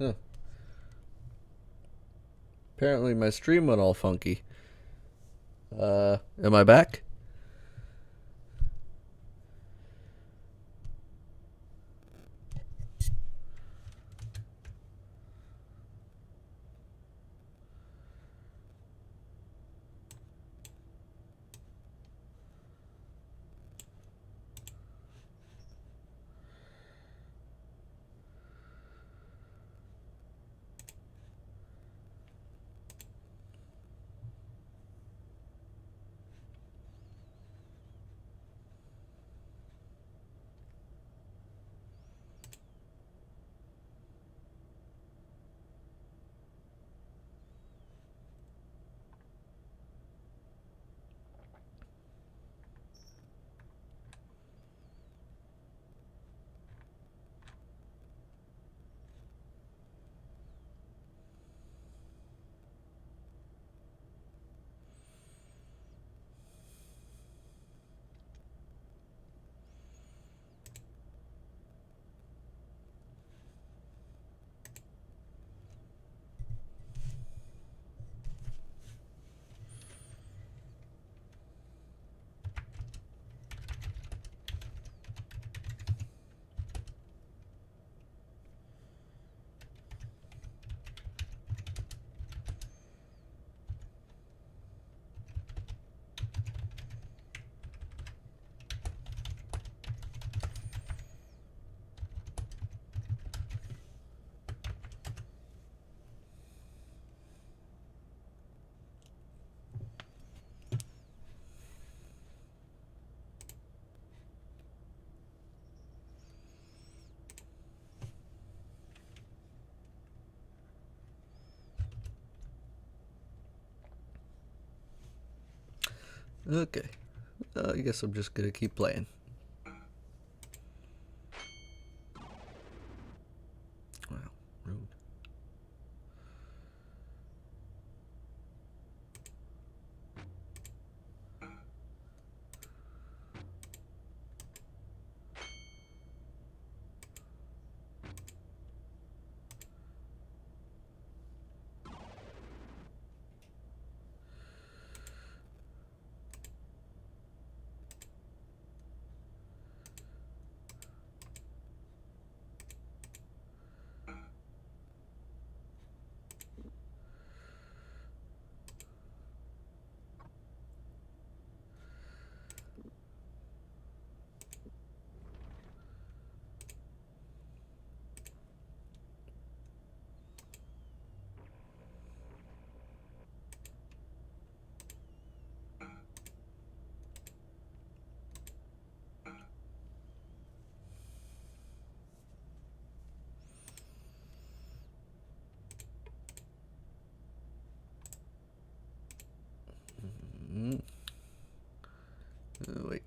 Huh. Apparently my stream went all funky. Am I back? Okay. I guess I'm just gonna keep playing. Wow, rude. Mm. Wait.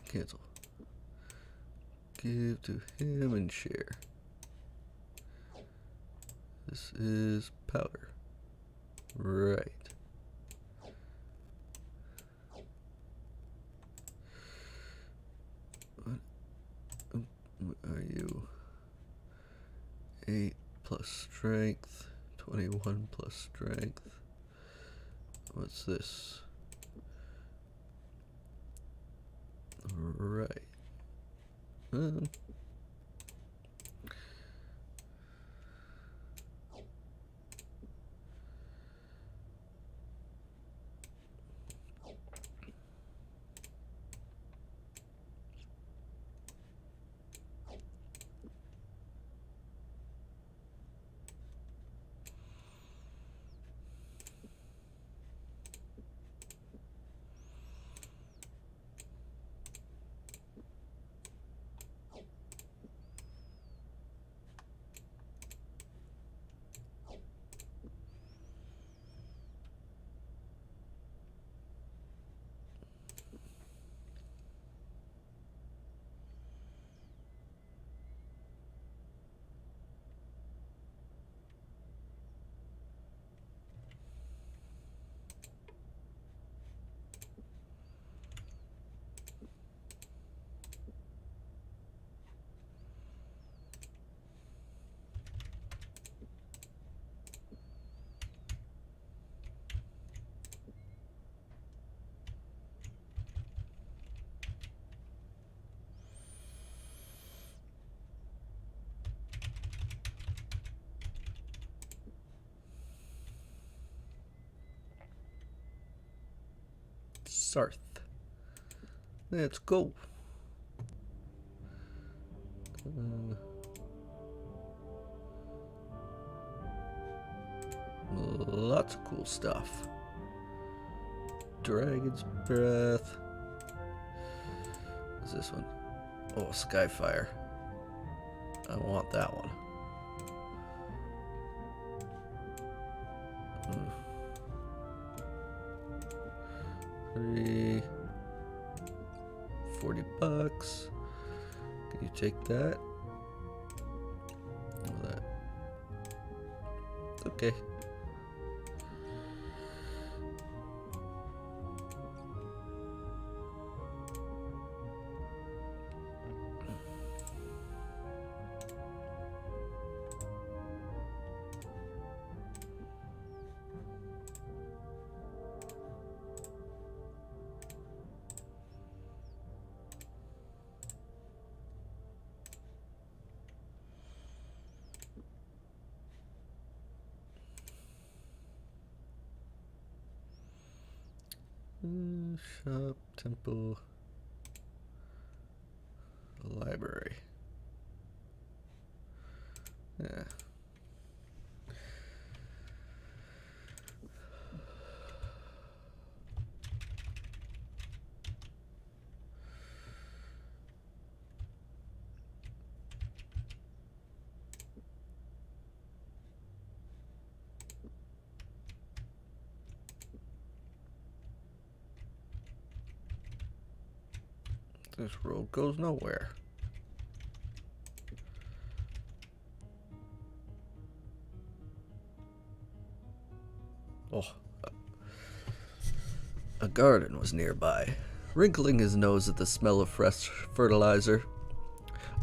Cancel. Give to him and share. This is powder. Right. What are you? 8 plus strength. 21 plus strength. What's this? Right. Um, Sarth. Let's go. Lots of cool stuff. Dragon's Breath. What's this one? Oh, Skyfire. I want that one. 40 bucks. Can you take that? Oh, that. Okay. Shop, temple, library. Yeah. This road goes nowhere. Oh. A garden was nearby. Wrinkling his nose at the smell of fresh fertilizer,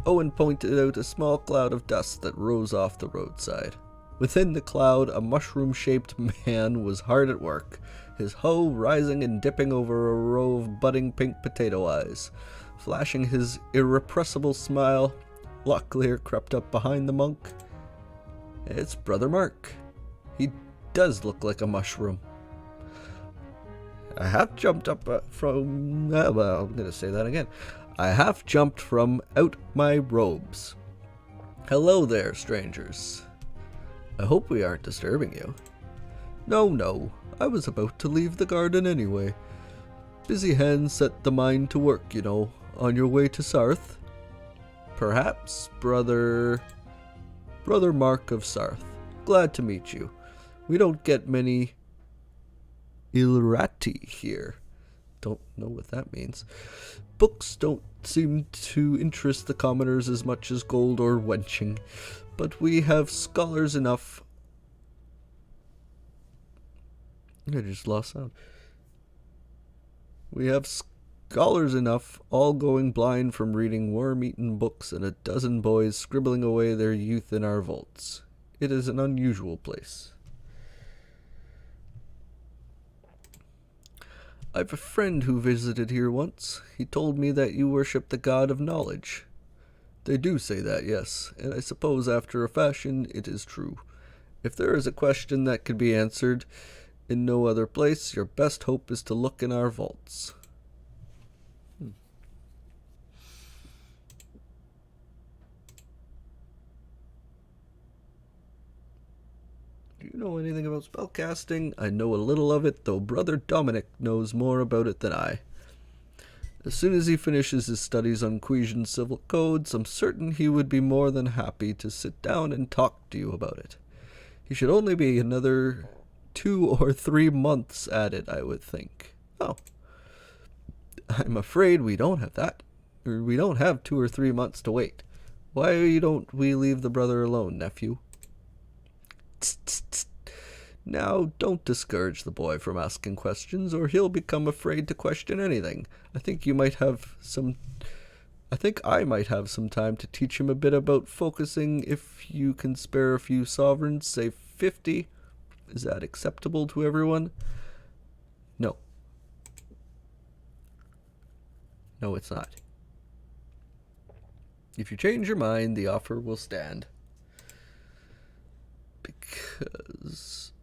Owen pointed out a small cloud of dust that rose off the roadside. Within the cloud, a mushroom-shaped man was hard at work, his hoe rising and dipping over a row of budding pink potato eyes. Flashing his irrepressible smile, Locklear crept up behind the monk. It's Brother Mark. He does look like a mushroom. I have jumped up from... well, I'm going to say that again. I have jumped from out my robes. Hello there, strangers. I hope we aren't disturbing you. No. I was about to leave the garden anyway. Busy hands set the mind to work, you know. On your way to Sarth? Perhaps, Brother Mark of Sarth. Glad to meet you. We don't get many Ilrati here. Don't know what that means. Books don't seem to interest the commoners as much as gold or wenching, but we have scholars enough. I just lost sound. We have scholars enough, all going blind from reading worm-eaten books, and a dozen boys scribbling away their youth in our vaults. It is an unusual place. I've a friend who visited here once. He told me that you worship the god of knowledge. They do say that, yes, and I suppose after a fashion it is true. If there is a question that could be answered in no other place, your best hope is to look in our vaults. Do you know anything about spellcasting? I know a little of it, though Brother Dominic knows more about it than I. As soon as he finishes his studies on Quesian civil codes, I'm certain he would be more than happy to sit down and talk to you about it. He should only be another 2 or 3 months at it, I would think. Oh. I'm afraid we don't have that. Or we don't have 2 or 3 months to wait. Why don't we leave the brother alone, nephew? Tsk, tsk, tsk. Now, don't discourage the boy from asking questions, or he'll become afraid to question anything. I think I might have some time to teach him a bit about focusing. If you can spare a few sovereigns, say 50. Is that acceptable to everyone? No. No, it's not. If you change your mind, the offer will stand. Because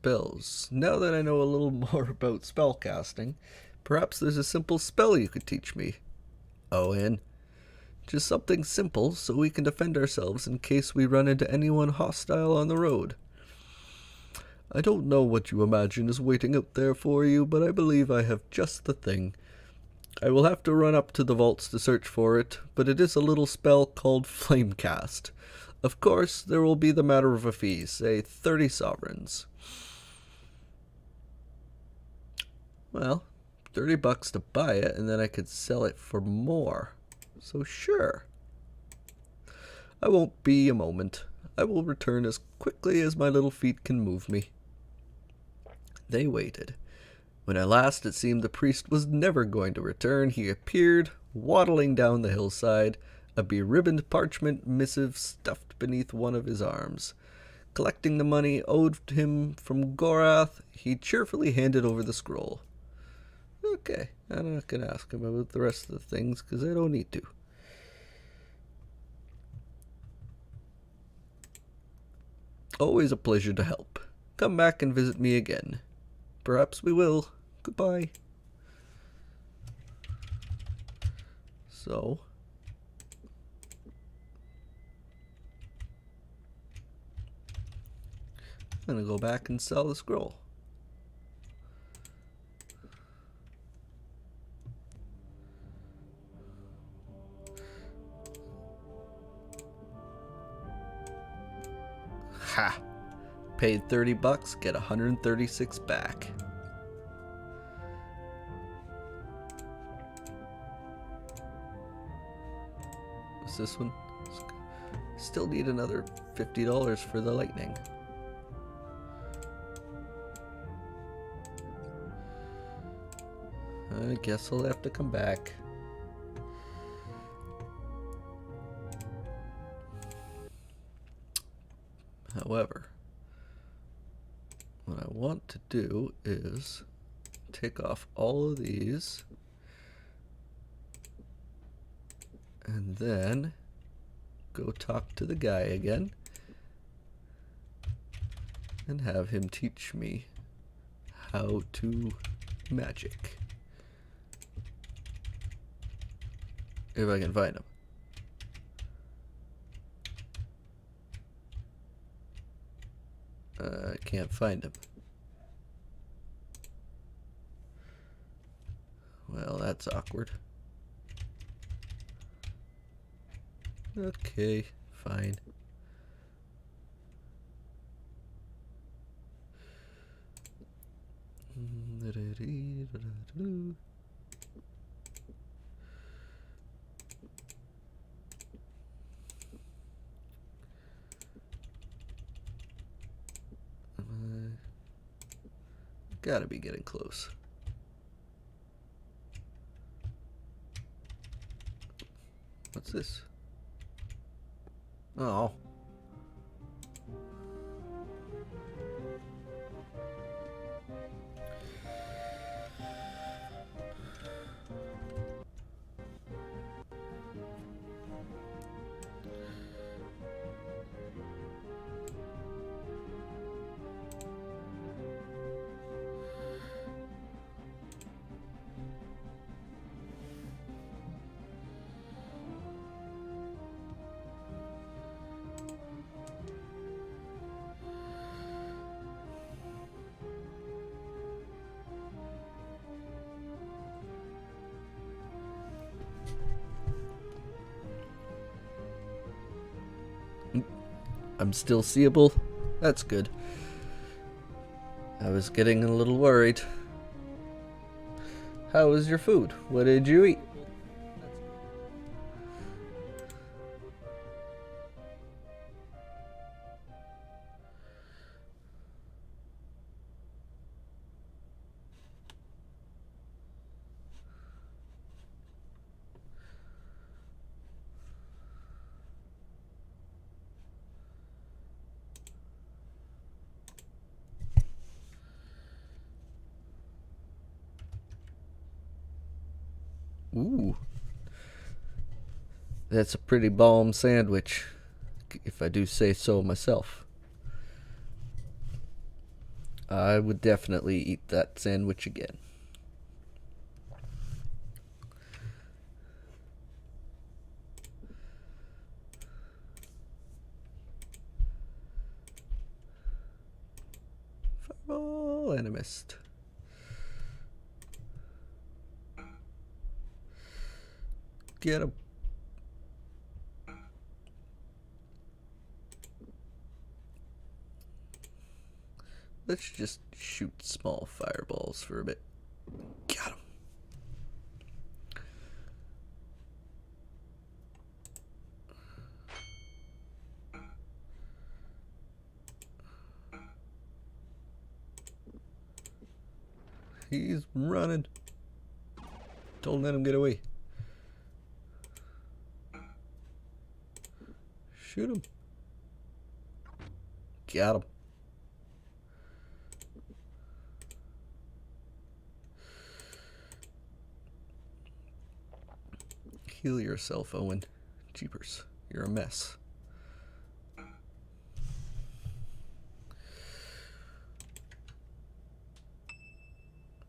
spells. Now that I know a little more about spellcasting, perhaps there's a simple spell you could teach me. Owen. Just something simple so we can defend ourselves in case we run into anyone hostile on the road. I don't know what you imagine is waiting out there for you, but I believe I have just the thing. I will have to run up to the vaults to search for it, but it is a little spell called Flamecast. Of course, there will be the matter of a fee, say 30 sovereigns. Well, $30 to buy it, and then I could sell it for more. So sure. I won't be a moment. I will return as quickly as my little feet can move me. They waited. When at last it seemed the priest was never going to return, he appeared, waddling down the hillside, a beribboned parchment missive stuffed beneath one of his arms. Collecting the money owed him from Gorath, he cheerfully handed over the scroll. Okay, I'm not going to ask him about the rest of the things, because I don't need to. Always a pleasure to help. Come back and visit me again. Perhaps we will. Goodbye. So, I'm going to go back and sell the scroll. Ha! Paid $30, get 136 back. What's this one? Still need another $50 for the lightning. I guess I'll have to come back. However, what I want to do is take off all of these and then go talk to the guy again and have him teach me how to magic. If I can find him. I can't find him. Well, that's awkward. Okay, fine. Gotta be getting close. What's this? Oh. I'm still seeable. That's good. I was getting a little worried. How was your food? What did you eat? Ooh. That's a pretty bomb sandwich, if I do say so myself. I would definitely eat that sandwich again. Fireball and a mist. Get him. Let's just shoot small fireballs for a bit. Got him. He's running. Don't let him get away. Shoot him. Got him. Heal yourself, Owen. Jeepers, you're a mess.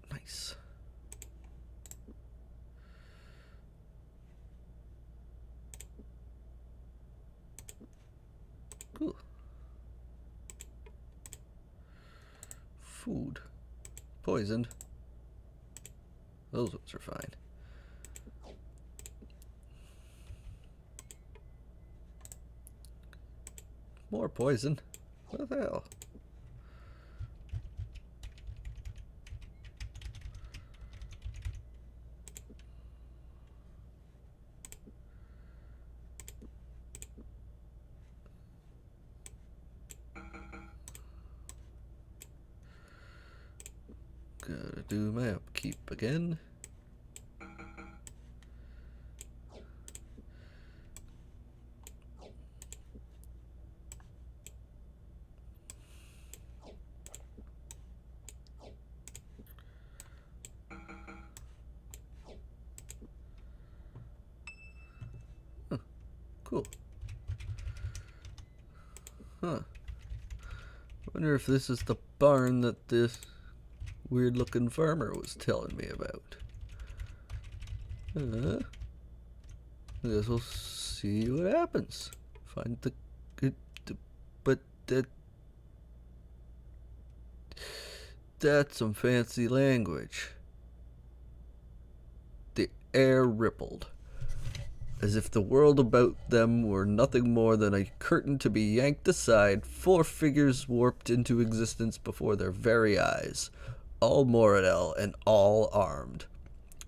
Nice. Cool. Food. Poisoned. Those ones are fine. More poison. What the hell? Gotta do my upkeep again. Cool. Huh. Wonder if this is the barn that this weird looking farmer was telling me about. I guess we'll see what happens. Find the good, but that's some fancy language. The air rippled, as if the world about them were nothing more than a curtain to be yanked aside. 4 figures warped into existence before their very eyes, all Moradel and all armed.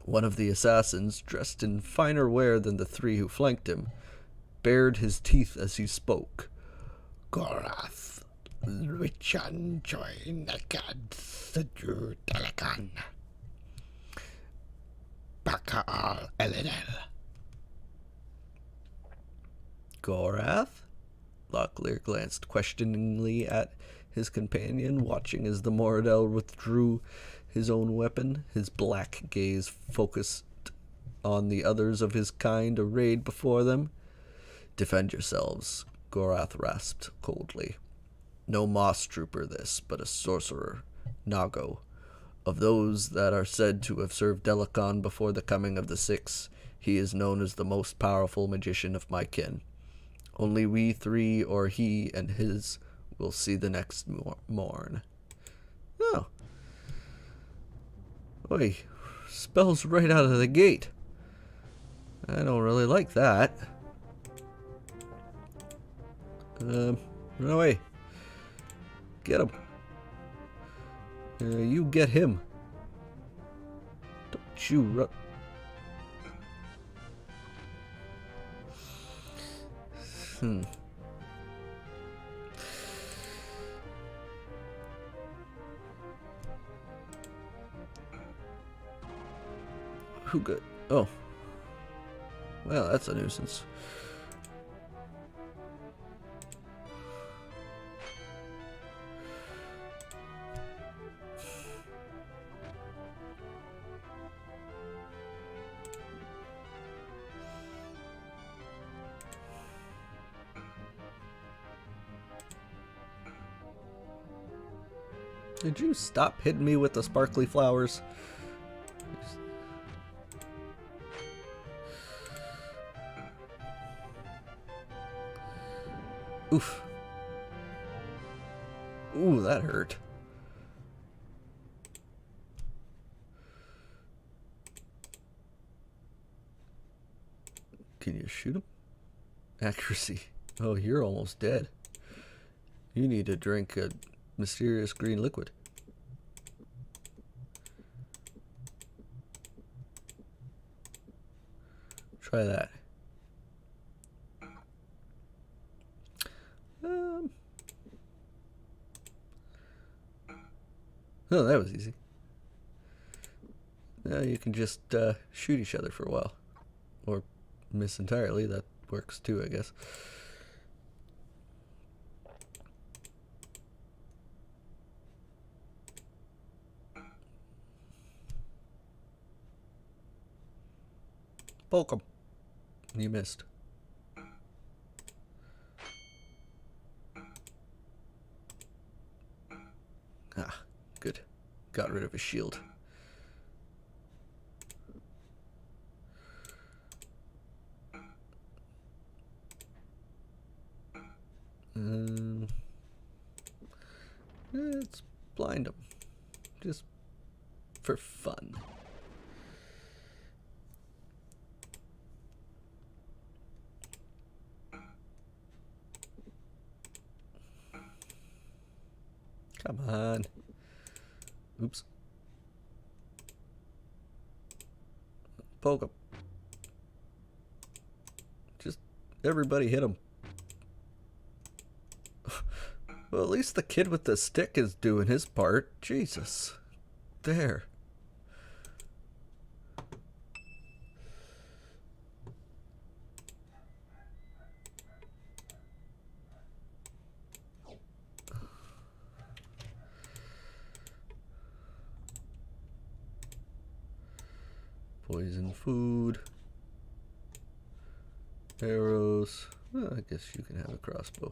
One of the assassins, dressed in finer wear than the 3 who flanked him, bared his teeth as he spoke. Gorath, Richan Joy Nakad Sadu Talakan Bakaal Elenel. Gorath? Locklear glanced questioningly at his companion, watching as the Moradel withdrew his own weapon, his black gaze focused on the others of his kind arrayed before them. Defend yourselves, Gorath rasped coldly. No moss trooper this, but a sorcerer, Nago. Of those that are said to have served Delicon before the coming of the 6, he is known as the most powerful magician of my kin. Only we 3, or he and his, will see the next morn. Oh. Oi, spells right out of the gate. I don't really like that. Run away. Get him. You get him. Don't you run. Who good? Oh. Well, that's a nuisance. Did you stop hitting me with the sparkly flowers? Oof. Ooh, that hurt. Can you shoot him? Accuracy. Oh, you're almost dead. You need to drink a mysterious green liquid. Try that. Oh, that was easy. Now you can just shoot each other for a while. Or miss entirely. That works too, I guess. Poke him. You missed. Ah, good. Got rid of his shield. Let's blind him. Just for fun. Come on. Oops. Poke him. Just everybody hit him. Well, at least the kid with the stick is doing his part. Jesus. There. Poison food. Arrows. Well, I guess you can have a crossbow.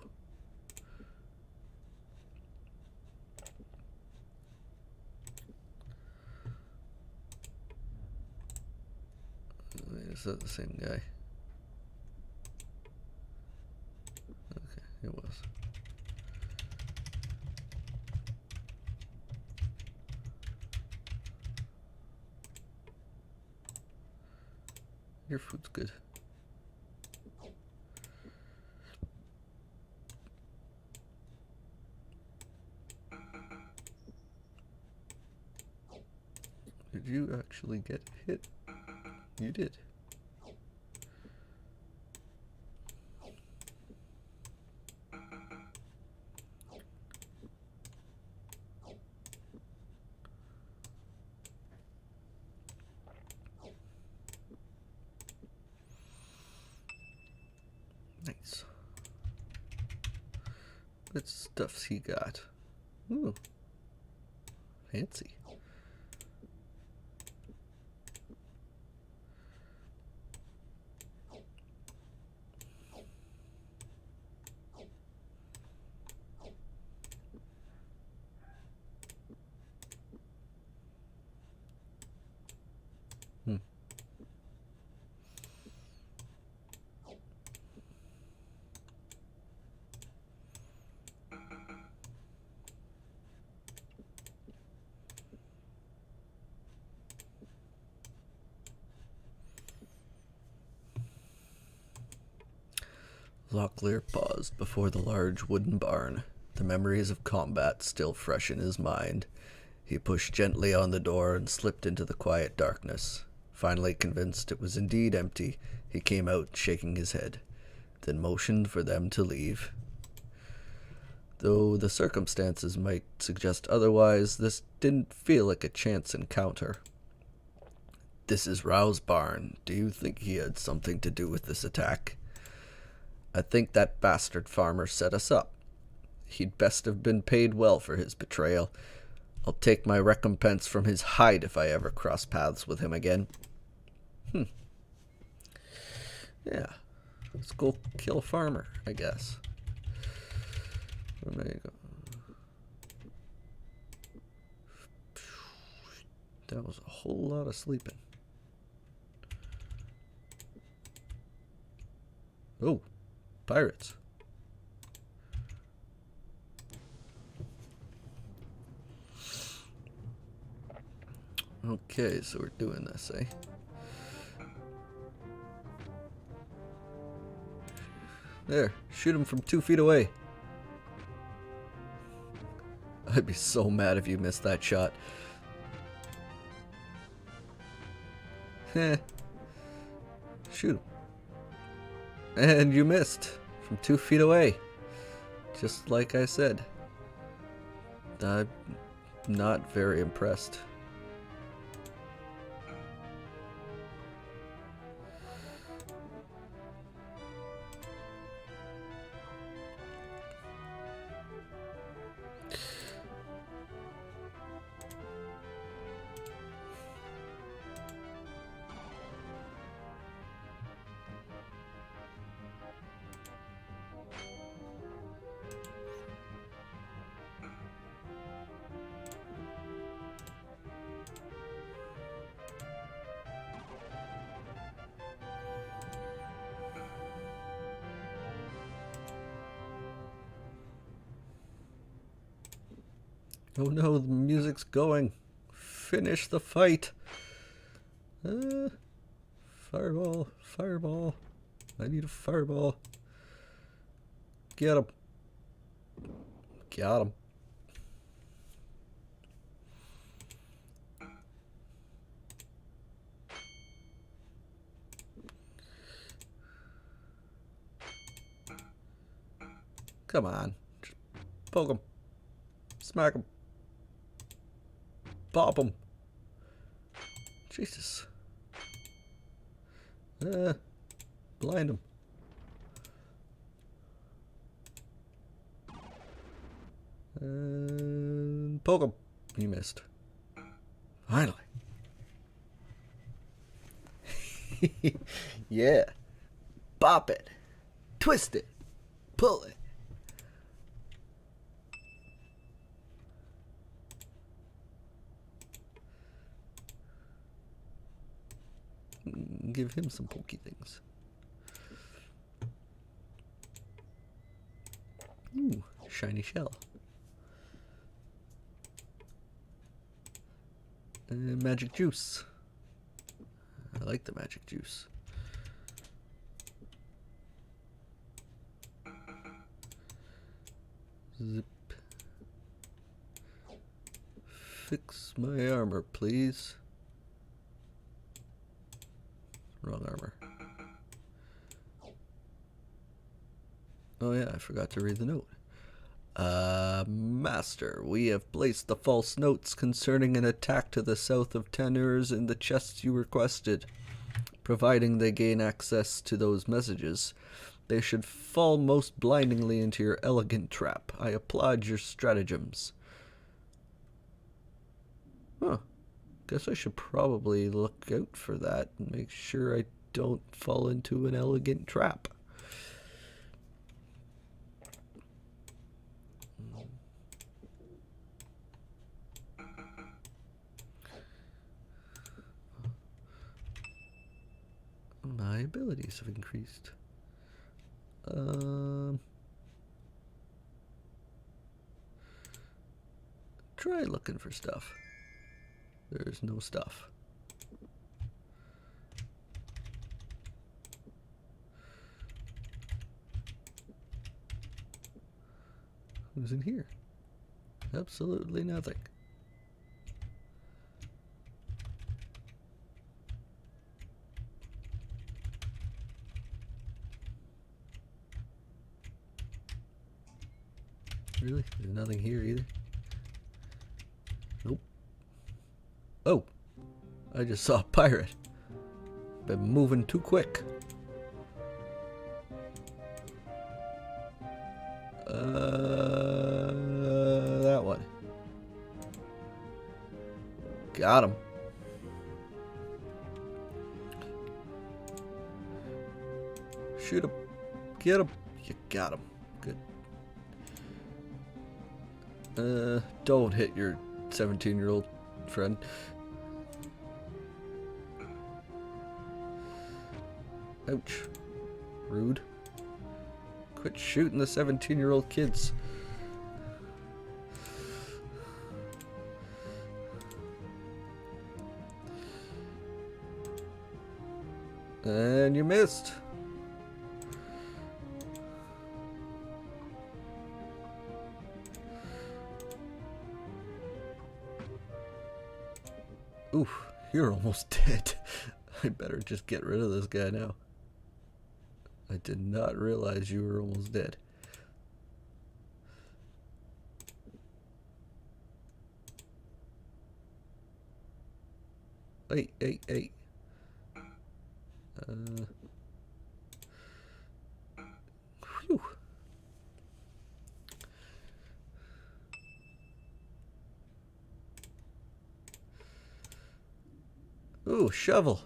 Is that the same guy? Okay, it was. Your food's good. Did you actually get hit? You did. Nice. What stuff's he got? Ooh. Fancy. Locklear paused before the large wooden barn, the memories of combat still fresh in his mind. He pushed gently on the door and slipped into the quiet darkness. Finally convinced it was indeed empty, he came out shaking his head, then motioned for them to leave. Though the circumstances might suggest otherwise, this didn't feel like a chance encounter. "This is Rao's barn. Do you think he had something to do with this attack?" "I think that bastard farmer set us up. He'd best have been paid well for his betrayal. I'll take my recompense from his hide if I ever cross paths with him again." Yeah. Let's go kill a farmer, I guess. There you go. That was a whole lot of sleeping. Oh, pirates. Okay, so we're doing this, eh? There, shoot him from 2 feet away. I'd be so mad if you missed that shot. Heh. Shoot him. And you missed from 2 feet away. Just like I said. I'm not very impressed. Oh no, the music's going. Finish the fight. Fireball, fireball. I need a fireball. Get him. Got him. Come on. Just poke him. Smack him. Pop him. Jesus. Blind him. Poke him. He missed. Finally. Yeah. Bop it. Twist it. Pull it. Give him some pokey things. Ooh, shiny shell. Magic juice. I like the magic juice. Zip. Fix my armor, please. Wrong armor. Oh yeah, I forgot to read the note. Master, we have placed the false notes concerning an attack to the south of Tanurs in the chests you requested. Providing they gain access to those messages, they should fall most blindingly into your elegant trap. I applaud your stratagems. Huh. Guess I should probably look out for that and make sure I don't fall into an elegant trap. My abilities have increased. Try looking for stuff. There's no stuff. Who's in here? Absolutely nothing. Really? There's nothing here either? Nope. Oh! I just saw a pirate. Been moving too quick. That one. Got him. Shoot him. Get him. You got him. Good. Don't hit your 17-year-old friend. Ouch. Rude. Quit shooting the 17-year-old kids. And you missed. Oof, you're almost dead. I better just get rid of this guy now. I did not realize you were almost dead. Hey. Whew. Ooh, shovel.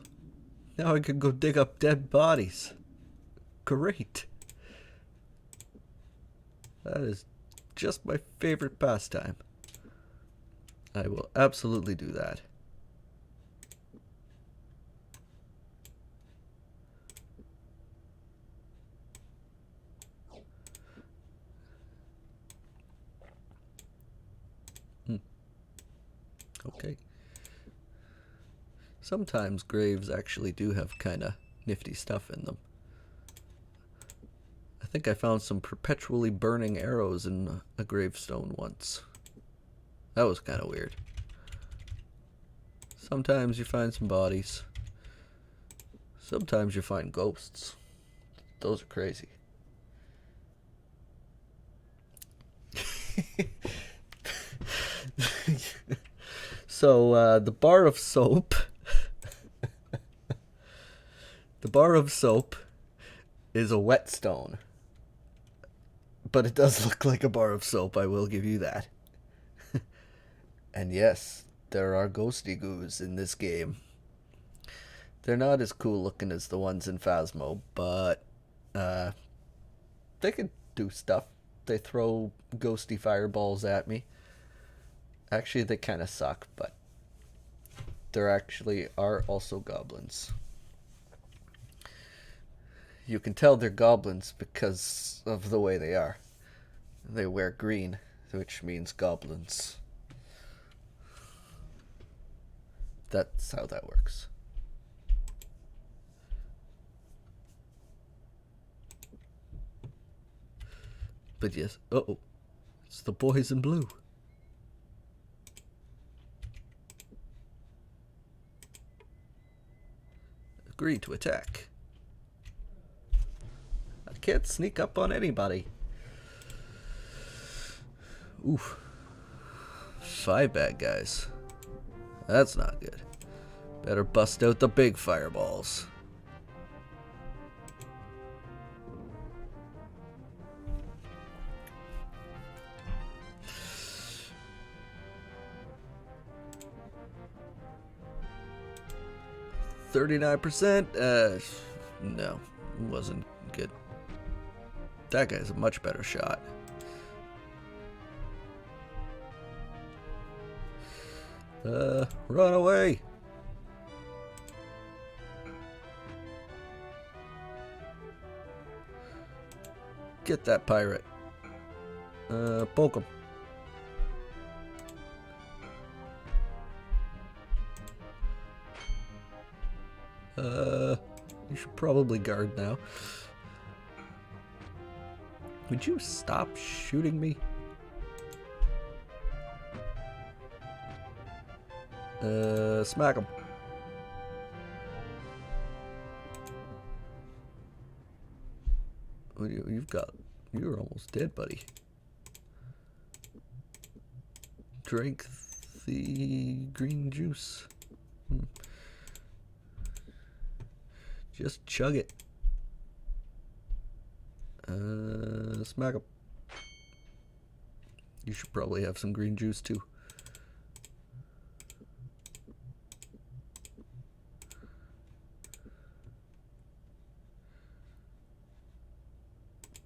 Now I can go dig up dead bodies. Great. That is just my favorite pastime. I will absolutely do that. Okay. Sometimes graves actually do have kind of nifty stuff in them. I think I found some perpetually burning arrows in a gravestone once. That was kind of weird. Sometimes you find some bodies. Sometimes you find ghosts. Those are crazy. So, the bar of soap. The bar of soap is a whetstone. But it does look like a bar of soap, I will give you that. And yes, there are ghosty goos in this game. They're not as cool looking as the ones in Phasmo, but they can do stuff. They throw ghosty fireballs at me. Actually, they kind of suck, but there actually are also goblins. You can tell they're goblins because of the way they are. They wear green, which means goblins. That's how that works. But yes, uh-oh. It's the boys in blue. Agree to attack. I can't sneak up on anybody. Oof. 5 bad guys. That's not good. Better bust out the big fireballs. $39%? No, wasn't good. That guy's a much better shot. Run away! Get that pirate. Poke him. You should probably guard now. Would you stop shooting me? Smack him. You're almost dead, buddy. Drink the green juice. Just chug it. Smack him. You should probably have some green juice too.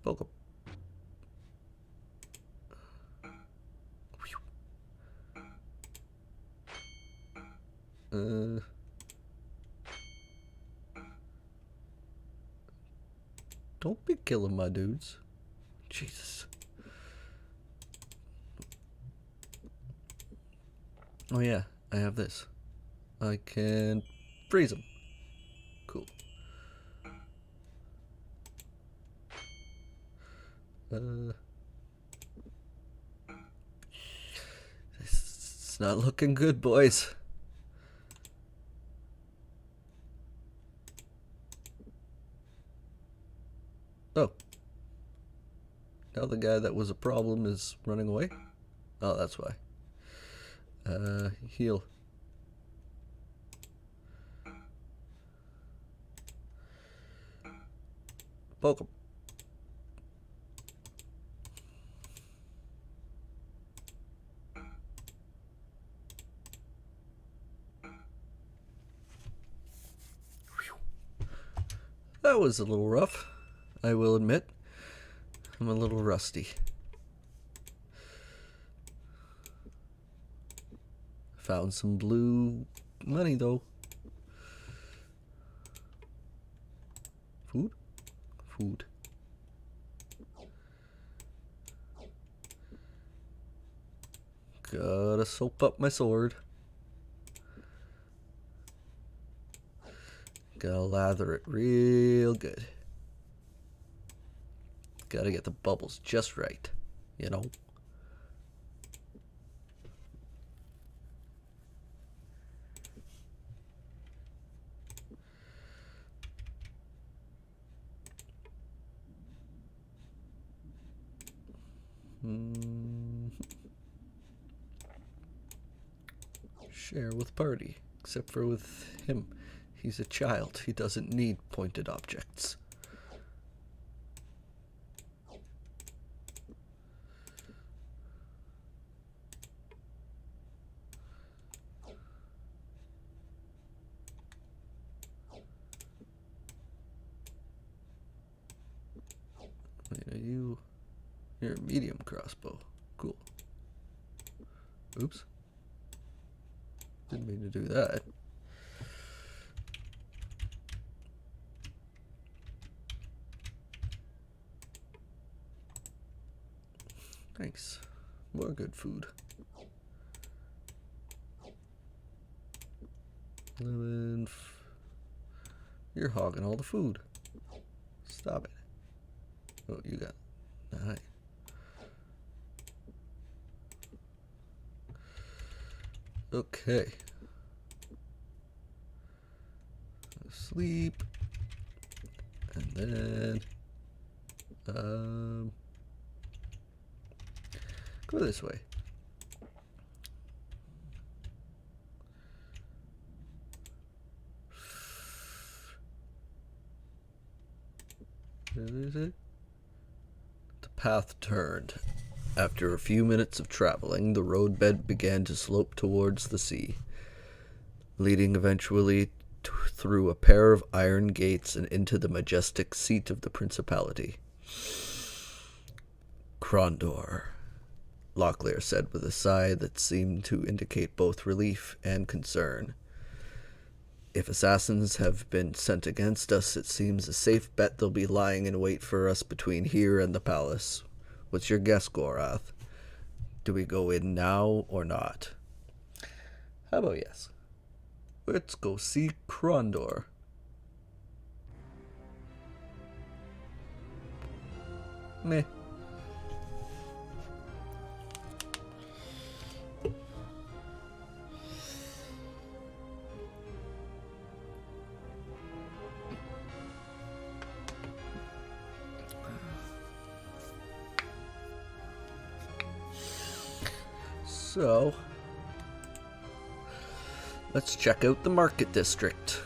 Poke him. Don't be killing my dudes. Jesus. Oh yeah, I have this. I can freeze them. Cool. It's not looking good, boys. Oh. Now the guy that was a problem is running away? Oh, that's why. Heal. Poke him. That was a little rough, I will admit. I'm a little rusty. Found some blue money, though. Food? Food. Gotta soap up my sword. Gotta lather it real good. Gotta get the bubbles just right, you know? Share with party, except for with him. He's a child. He doesn't need pointed objects. Wait, you're a medium crossbow. Cool. Oops. Didn't mean to do that. Thanks. More good food. Lemon. You're hogging all the food. Stop it. Oh, you got. Alright. Okay. Sleep. And then. Go this way. Where is it? The path turned. After a few minutes of traveling, the roadbed began to slope towards the sea, leading eventually through a pair of iron gates and into the majestic seat of the principality. Krondor, Locklear said with a sigh that seemed to indicate both relief and concern. If assassins have been sent against us, it seems a safe bet they'll be lying in wait for us between here and the palace. What's your guess, Gorath? Do we go in now or not? How about yes? Let's go see Krondor. Meh. So, let's check out the market district.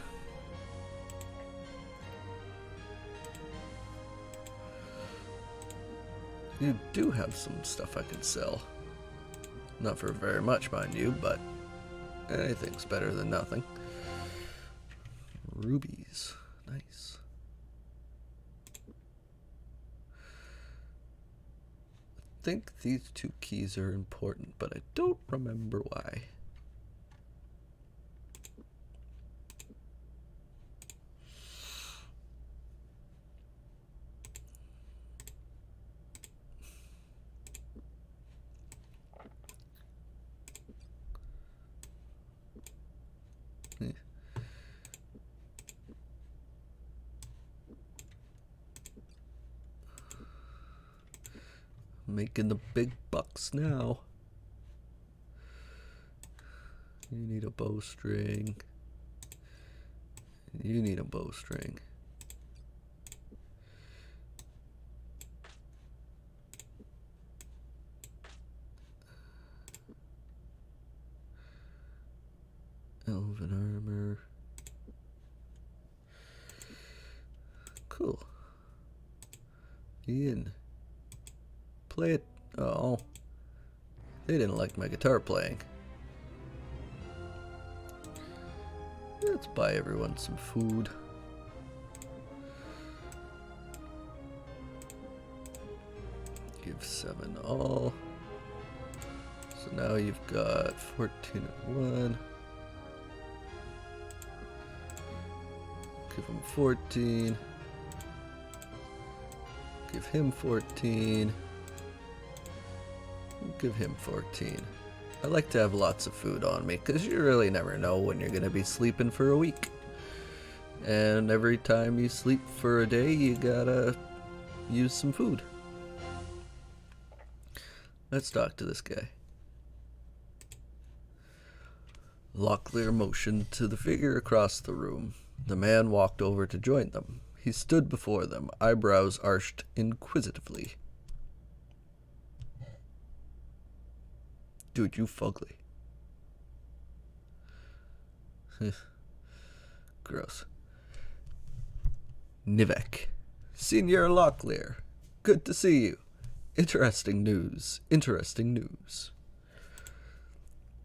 You do have some stuff I can sell. Not for very much, mind you, but anything's better than nothing. Rubies. Nice. I think these two keys are important, but I don't remember why. Making the big bucks now. You need a bowstring. You need a bowstring. Elven armor. Cool. Ian. Play it. Oh. They didn't like my guitar playing. Let's buy everyone some food. Give 7 all. So now you've got 14 and 1. Give him 14. Give him 14. Give him 14. I like to have lots of food on me, because you really never know when you're going to be sleeping for a week. And every time you sleep for a day, you gotta use some food. Let's talk to this guy. Locklear motioned to the figure across the room. The man walked over to join them. He stood before them, eyebrows arched inquisitively. Dude, you fugly. Gross. Nivek. Senior Locklear. Good to see you. Interesting news. Interesting news.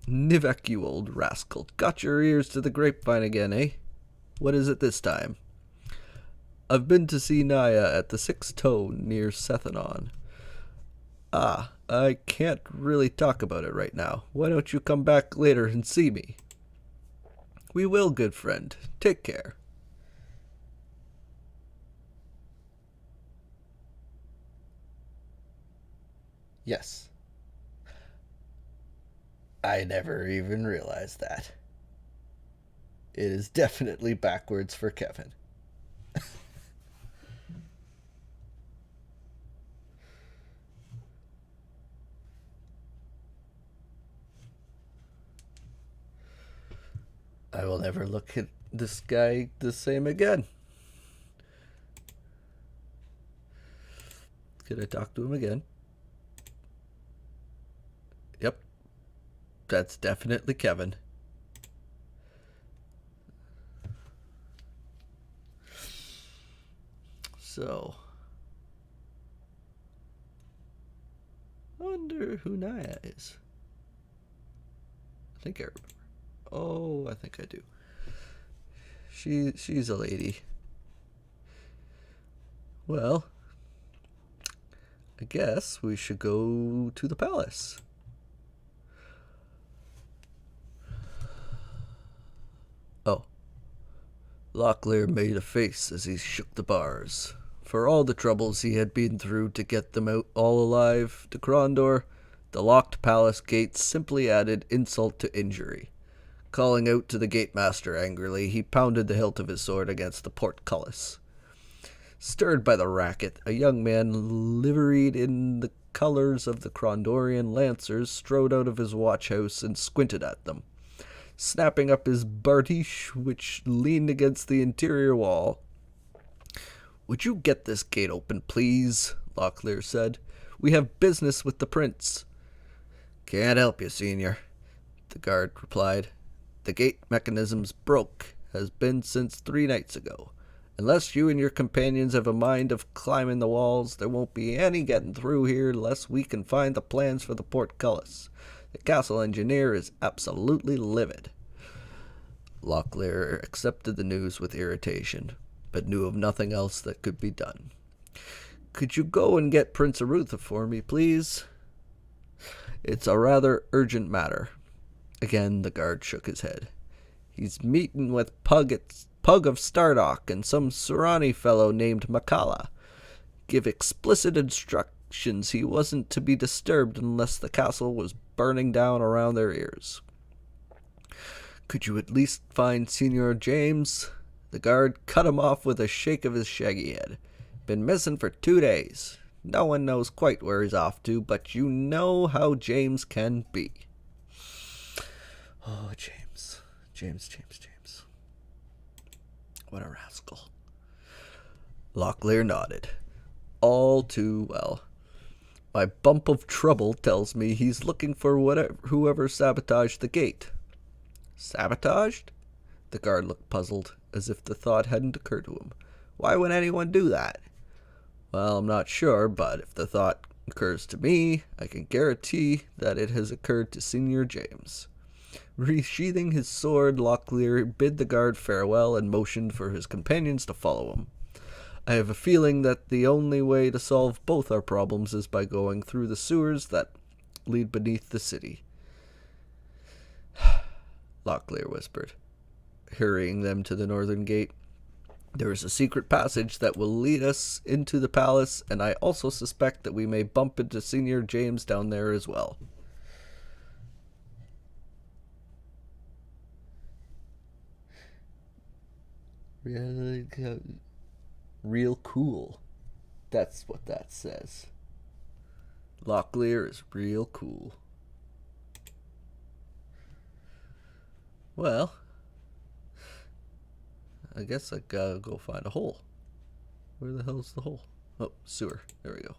Nivek, you old rascal. Got your ears to the grapevine again, eh? What is it this time? I've been to see Naya at the Sixth Toe near Sethanon. Ah, I can't really talk about it right now. Why don't you come back later and see me? We will, good friend. Take care. Yes. I never even realized that. It is definitely backwards for Kevin. I will never look at this guy the same again. Could I talk to him again? Yep. That's definitely Kevin. So, I wonder who Naya is. I think I remember. Oh, I think I do. She's a lady. Well, I guess we should go to the palace. Oh. Locklear made a face as he shook the bars. For all the troubles he had been through to get them out all alive to Krondor, the locked palace gates simply added insult to injury. Calling out to the gatemaster angrily, he pounded the hilt of his sword against the portcullis. Stirred by the racket, a young man liveried in the colors of the Krondorian lancers strode out of his watchhouse and squinted at them. Snapping up his bartiche, which leaned against the interior wall. "Would you get this gate open, please?" Locklear said. "We have business with the prince." "Can't help you, senior," the guard replied. "The gate mechanism's broke, has been since 3 nights ago. Unless you and your companions have a mind of climbing the walls, there won't be any getting through here unless we can find the plans for the portcullis. The castle engineer is absolutely livid." Locklear accepted the news with irritation, but knew of nothing else that could be done. "Could you go and get Prince Arutha for me, please?" "It's a rather urgent matter." Again the guard shook his head. "He's meeting with Pug of Stardock and some Surani fellow named Makala. Give explicit instructions he wasn't to be disturbed unless the castle was burning down around their ears." "Could you at least find Senior James?" The guard cut him off with a shake of his shaggy head. "Been missing for 2 days. No one knows quite where he's off to, but you know how James can be. Oh, James. James. What a rascal. Locklear nodded. All too well. My bump of trouble tells me he's looking for whoever sabotaged the gate. Sabotaged? The guard looked puzzled, as if the thought hadn't occurred to him. Why would anyone do that? Well, I'm not sure, but if the thought occurs to me, I can guarantee that it has occurred to Senior James. Resheathing his sword, Locklear bid the guard farewell and motioned for his companions to follow him. I have a feeling that the only way to solve both our problems is by going through the sewers that lead beneath the city. Locklear whispered, hurrying them to the northern gate. There is a secret passage that will lead us into the palace, and I also suspect that we may bump into Senior James down there as well. Real cool. That's what that says. Locklear is real cool. Well, I guess I gotta go find a hole. Where the hell's the hole? Oh, sewer. There we go.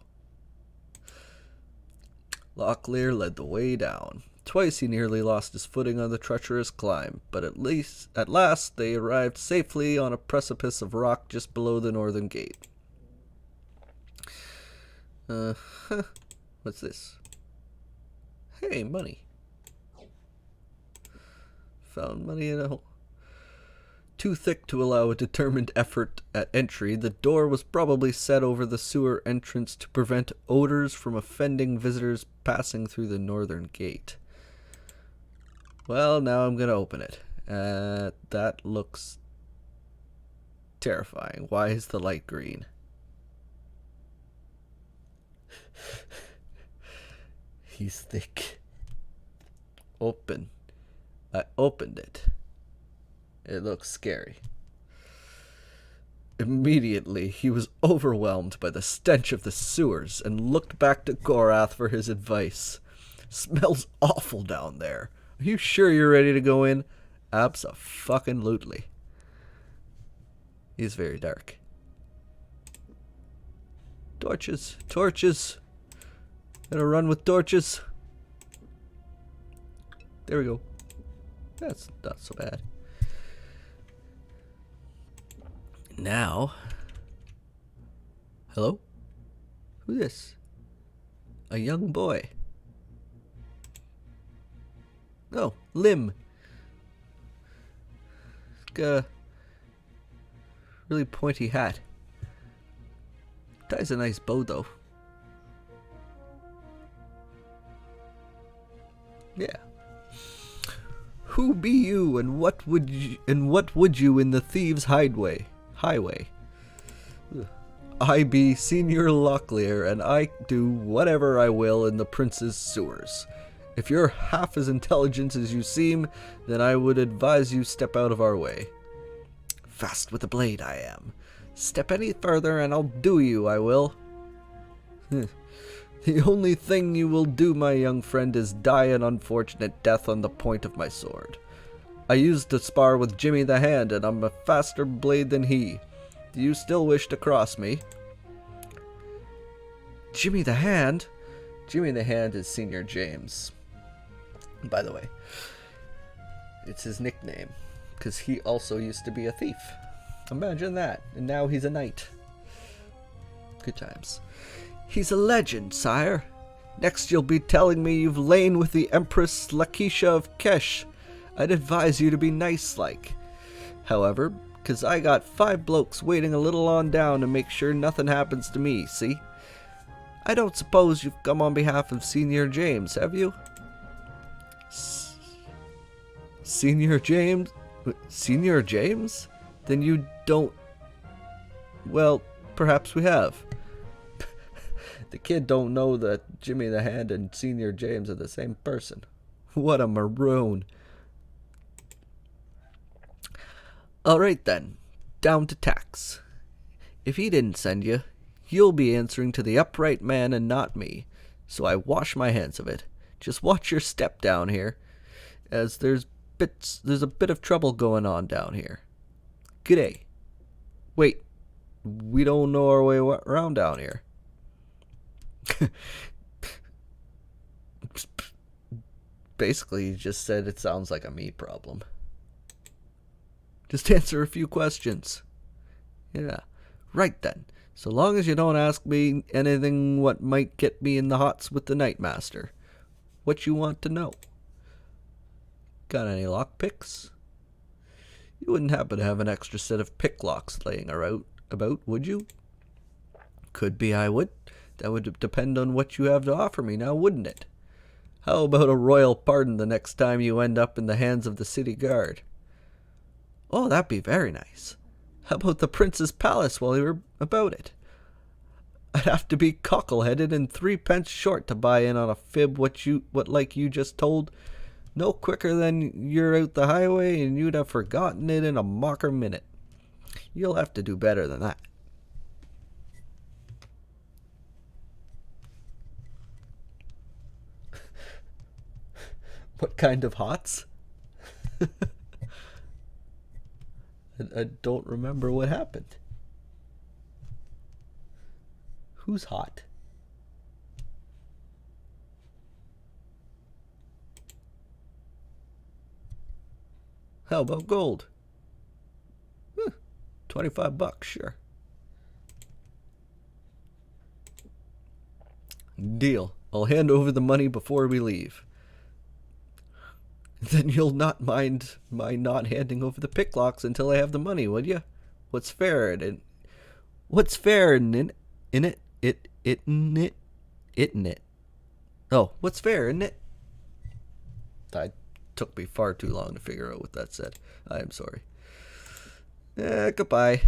Locklear led the way down. Twice he nearly lost his footing on the treacherous climb, but at last they arrived safely on a precipice of rock just below the northern gate. What's this? Hey, money. Found money in a hole. Too thick to allow a determined effort at entry, the door was probably set over the sewer entrance to prevent odors from offending visitors passing through the northern gate. Well, now I'm going to open it. That looks terrifying. Why is the light green? He's thick. Open. I opened it. It looks scary. Immediately, he was overwhelmed by the stench of the sewers and looked back to Gorath for his advice. Smells awful down there. Are you sure you're ready to go in? Abso-fucking-lutely. He's very dark. Torches. Gonna run with torches. There we go. That's not so bad. Now. Hello? Who's this? A young boy. Oh, Lim. Got a really pointy hat. Ties a nice bow, though. Yeah. Who be you, and what would you in the thieves' highway? Ugh. I be Senior Locklear, and I do whatever I will in the prince's sewers. If you're half as intelligent as you seem, then I would advise you step out of our way. Fast with the blade I am. Step any further and I'll do you, I will. The only thing you will do, my young friend, is die an unfortunate death on the point of my sword. I used to spar with Jimmy the Hand, and I'm a faster blade than he. Do you still wish to cross me? Jimmy the Hand? Jimmy the Hand is Senior James. By the way, it's his nickname, because he also used to be a thief. Imagine that, and now he's a knight. Good times. He's a legend, sire. Next you'll be telling me you've lain with the Empress Lakeisha of Kesh. I'd advise you to be nice-like. However, 'cause I got 5 blokes waiting a little on down to make sure nothing happens to me, see? I don't suppose you've come on behalf of Senior James, have you? Senior James? Senior James? Then you don't... Well, perhaps we have. The kid don't know that Jimmy the Hand and Senior James are the same person. What a maroon. Alright then, down to tax. If he didn't send you, You'll be answering to the upright man and not me, so I wash my hands of it. Just watch your step down here, as there's a bit of trouble going on down here. G'day. Wait, we don't know our way around down here. Basically, you just said it sounds like a me problem. Just answer a few questions. Yeah. Right then. So long as you don't ask me anything what might get me in the hots with the Nightmaster. What you want to know? Got any lockpicks? You wouldn't happen to have an extra set of pick locks laying about, would you? Could be I would. That would depend on what you have to offer me now, wouldn't it? How about a royal pardon the next time you end up in the hands of the city guard? Oh, that'd be very nice. How about the prince's palace while you're about it? I'd have to be cockle-headed and 3 pence short to buy in on a fib what like you just told. No quicker than you're out the highway and you'd have forgotten it in a mocker minute. You'll have to do better than that. What kind of hots? I don't remember what happened. Who's hot? How about gold? 25 bucks, sure. Deal. I'll hand over the money before we leave. Then you'll not mind my not handing over the picklocks until I have the money, will you? What's fair in it? What's fair in it? Oh, what's fair in it? That took me far too long to figure out what that said. I am sorry. Goodbye.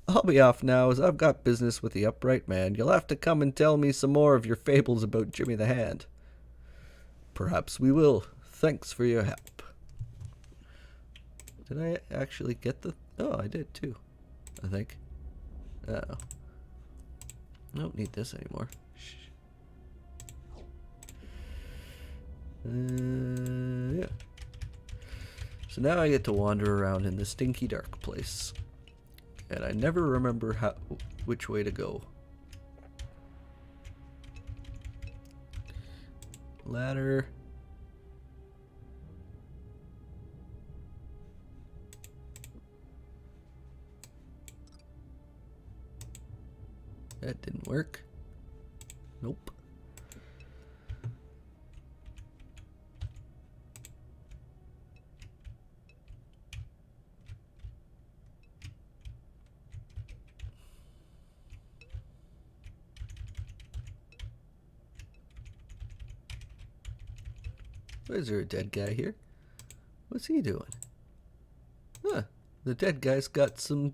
I'll be off now as I've got business with the upright man. You'll have to come and tell me some more of your fables about Jimmy the Hand. Perhaps we will. Thanks for your help. Did I actually get the... Oh, I did too, I think. Uh-oh. I don't need this anymore. Yeah. So now I get to wander around in the stinky dark place. And I never remember which way to go. Ladder. That didn't work. Nope. Why is there a dead guy here? What's he doing? Huh. The dead guy's got some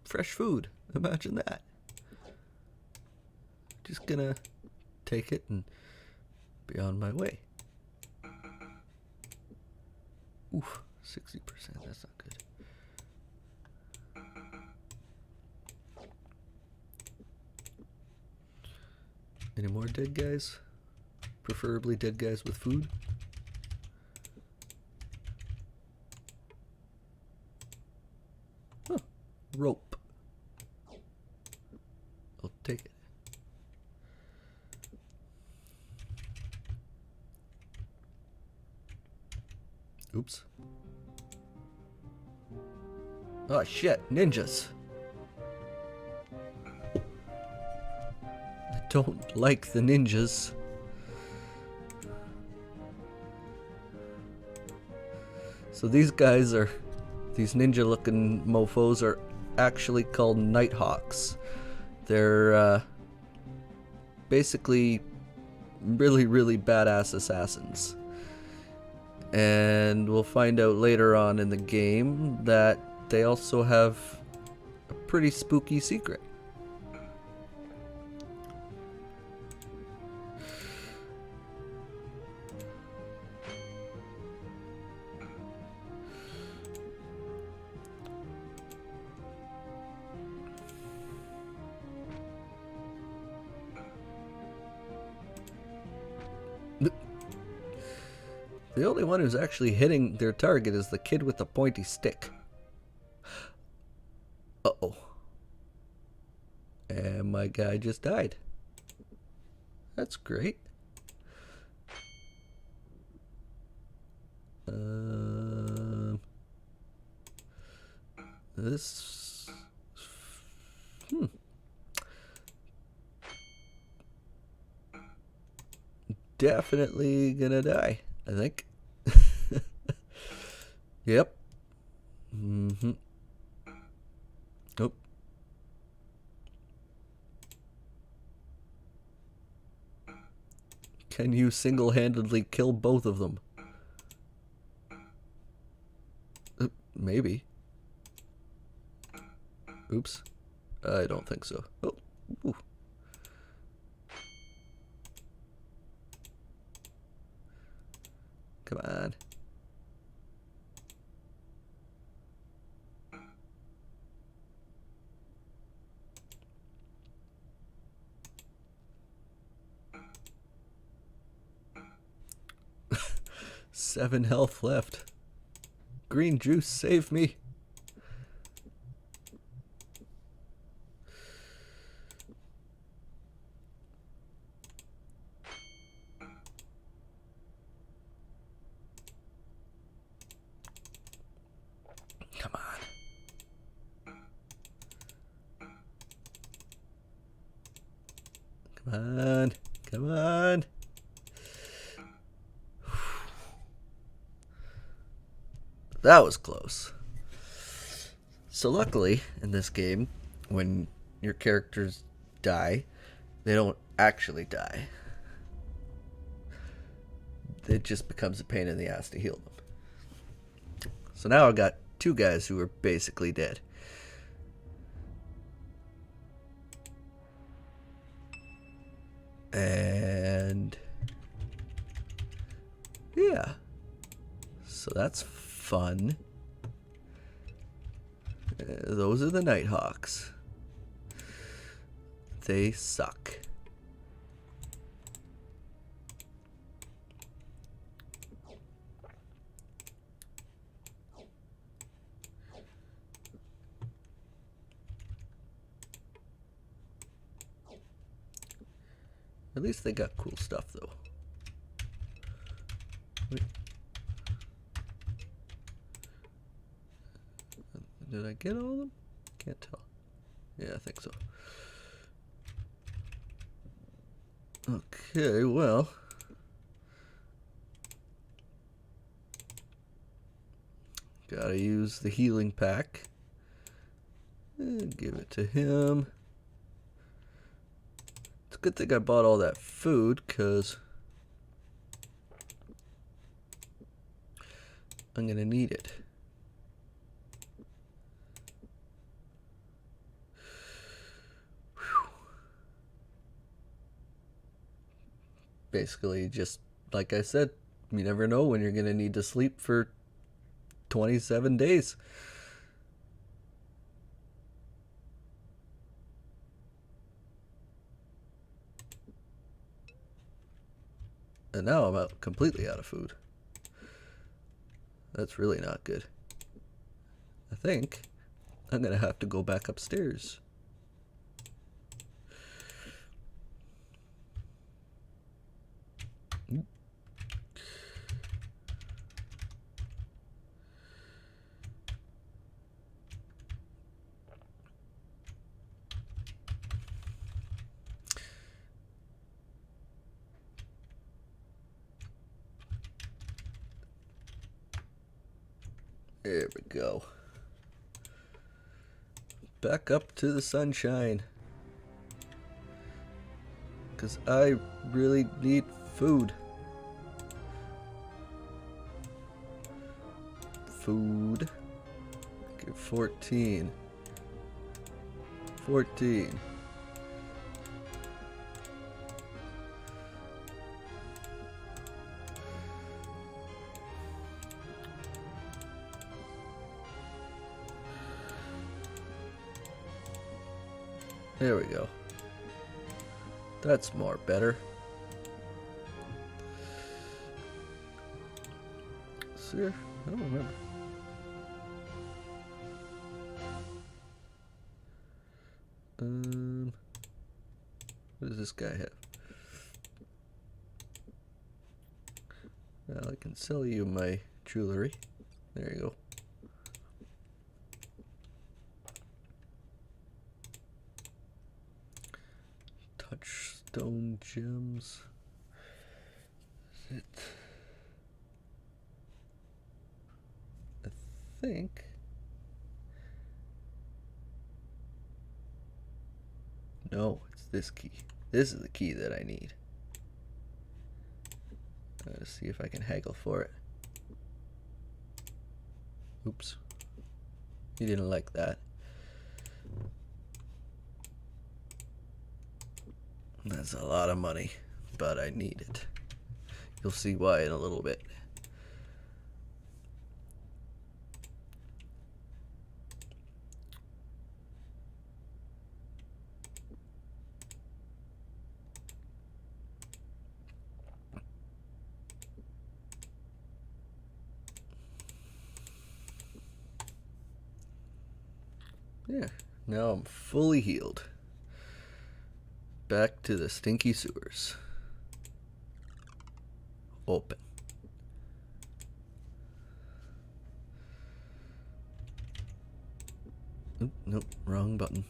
fresh food. Imagine that. Just gonna take it and be on my way. Oof, 60%, that's not good. Any more dead guys? Preferably dead guys with food. Huh, rope. I'll take it. Oops. Oh shit, ninjas. I don't like the ninjas. So these ninja looking mofos are actually called Nighthawks. They're basically really, really badass assassins. And we'll find out later on in the game that they also have a pretty spooky secret. The only one who's actually hitting their target is the kid with the pointy stick. Uh-oh. And my guy just died. That's great. This... Definitely gonna die, I think. Yep. Mm-hmm. Nope. Can you single-handedly kill both of them? Maybe. Oops. I don't think so. Oh. Ooh. Come on. Seven health left. Green juice, save me. Come on. Come on. Come on. That was close. So luckily, in this game, when your characters die, they don't actually die. It just becomes a pain in the ass to heal them. So now I've got two guys who are basically dead. And... yeah. So that's fun. Those are the Nighthawks. They suck. At least they got cool stuff, though. Wait. Did I get all of them? Can't tell. Yeah, I think so. Okay, well. Gotta use the healing pack. And give it to him. It's a good thing I bought all that food, because I'm gonna need it. Basically, just like I said, you never know when you're going to need to sleep for 27 days. And now I'm completely out of food. That's really not good. I think I'm going to have to go back upstairs. There we go. Back up to the sunshine. Because I really need food. Food. Okay, 14. 14. There we go. That's more better. there? I don't remember. What does this guy have? Well, I can sell you my jewelry. There you go. Touchstone gems. Is it? I think. No, it's this key. This is the key that I need. Let's see if I can haggle for it. Oops. He didn't like that. That's a lot of money, but I need it. You'll see why in a little bit. Yeah, now I'm fully healed. Back to the stinky sewers. Open. Oop, nope, wrong button.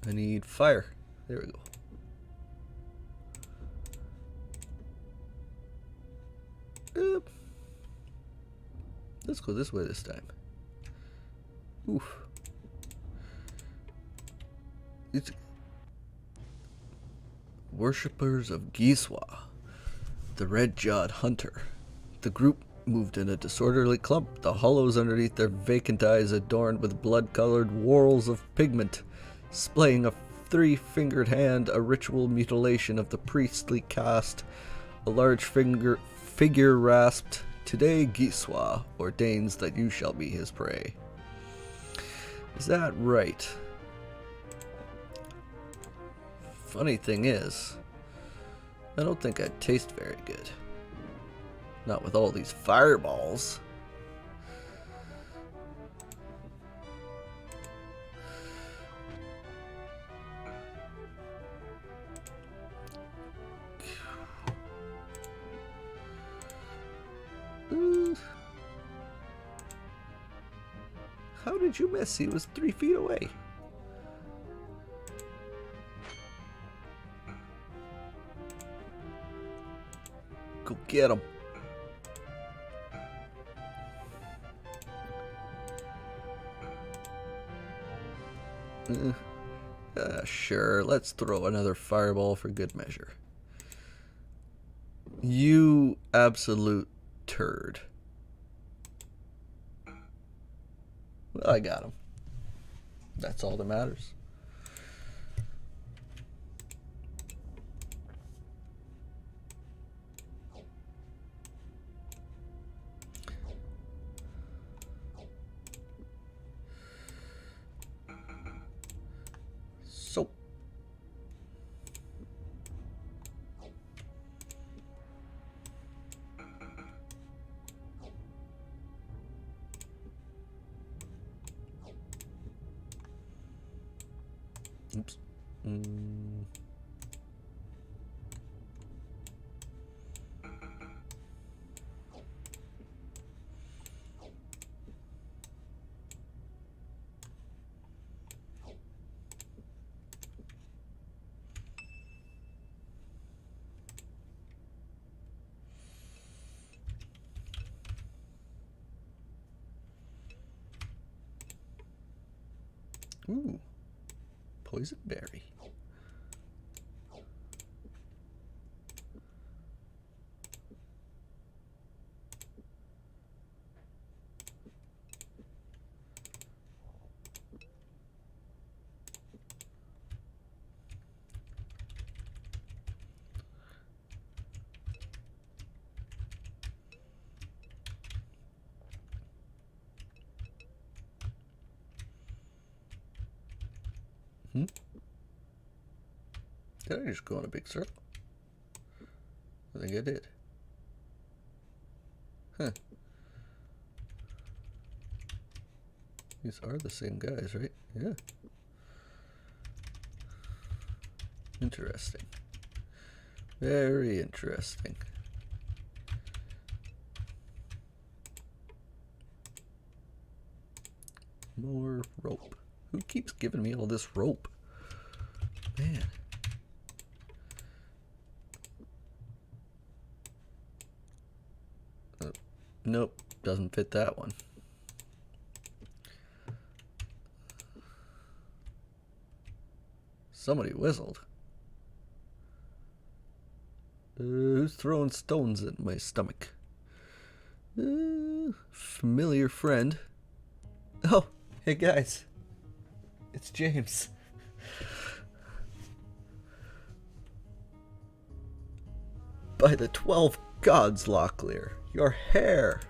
I need fire. There we go. Oop. Let's go this way this time. Oof. It's worshippers of Giswa, the red-jawed hunter. The group moved in a disorderly clump, the hollows underneath their vacant eyes adorned with blood-colored whorls of pigment, displaying a three-fingered hand, a ritual mutilation of the priestly caste, a large figure rasped, "Today Giswa ordains that you shall be his prey." Is that right? Funny thing is, I don't think I'd taste very good. Not with all these fireballs. How did you miss? He was 3 feet away. Go get him. Sure, let's throw another fireball for good measure. You absolute turd. Well, I got him. That's all that matters. So, oops. Ooh, poison berry. Did I just go in a big circle? I think I did. Huh. These are the same guys, right? Yeah. Interesting. Very interesting. More rope. Who keeps giving me all this rope? Man. Nope, doesn't fit that one. Somebody whistled. Who's throwing stones at my stomach? Familiar friend. Oh, hey guys. It's James. By the 12 gods, Locklear, your hair.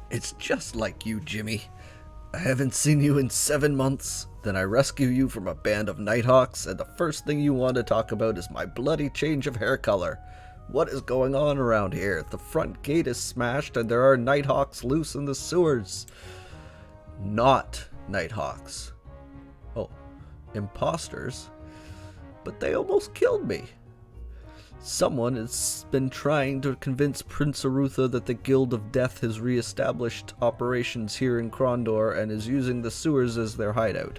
It's just like you, Jimmy. I haven't seen you in 7 months. Then I rescue you from a band of Nighthawks, and the first thing you want to talk about is my bloody change of hair color. What is going on around here? The front gate is smashed, and there are Nighthawks loose in the sewers. Not Nighthawks. Oh, imposters? But they almost killed me. Someone has been trying to convince Prince Arutha that the Guild of Death has re-established operations here in Krondor and is using the sewers as their hideout,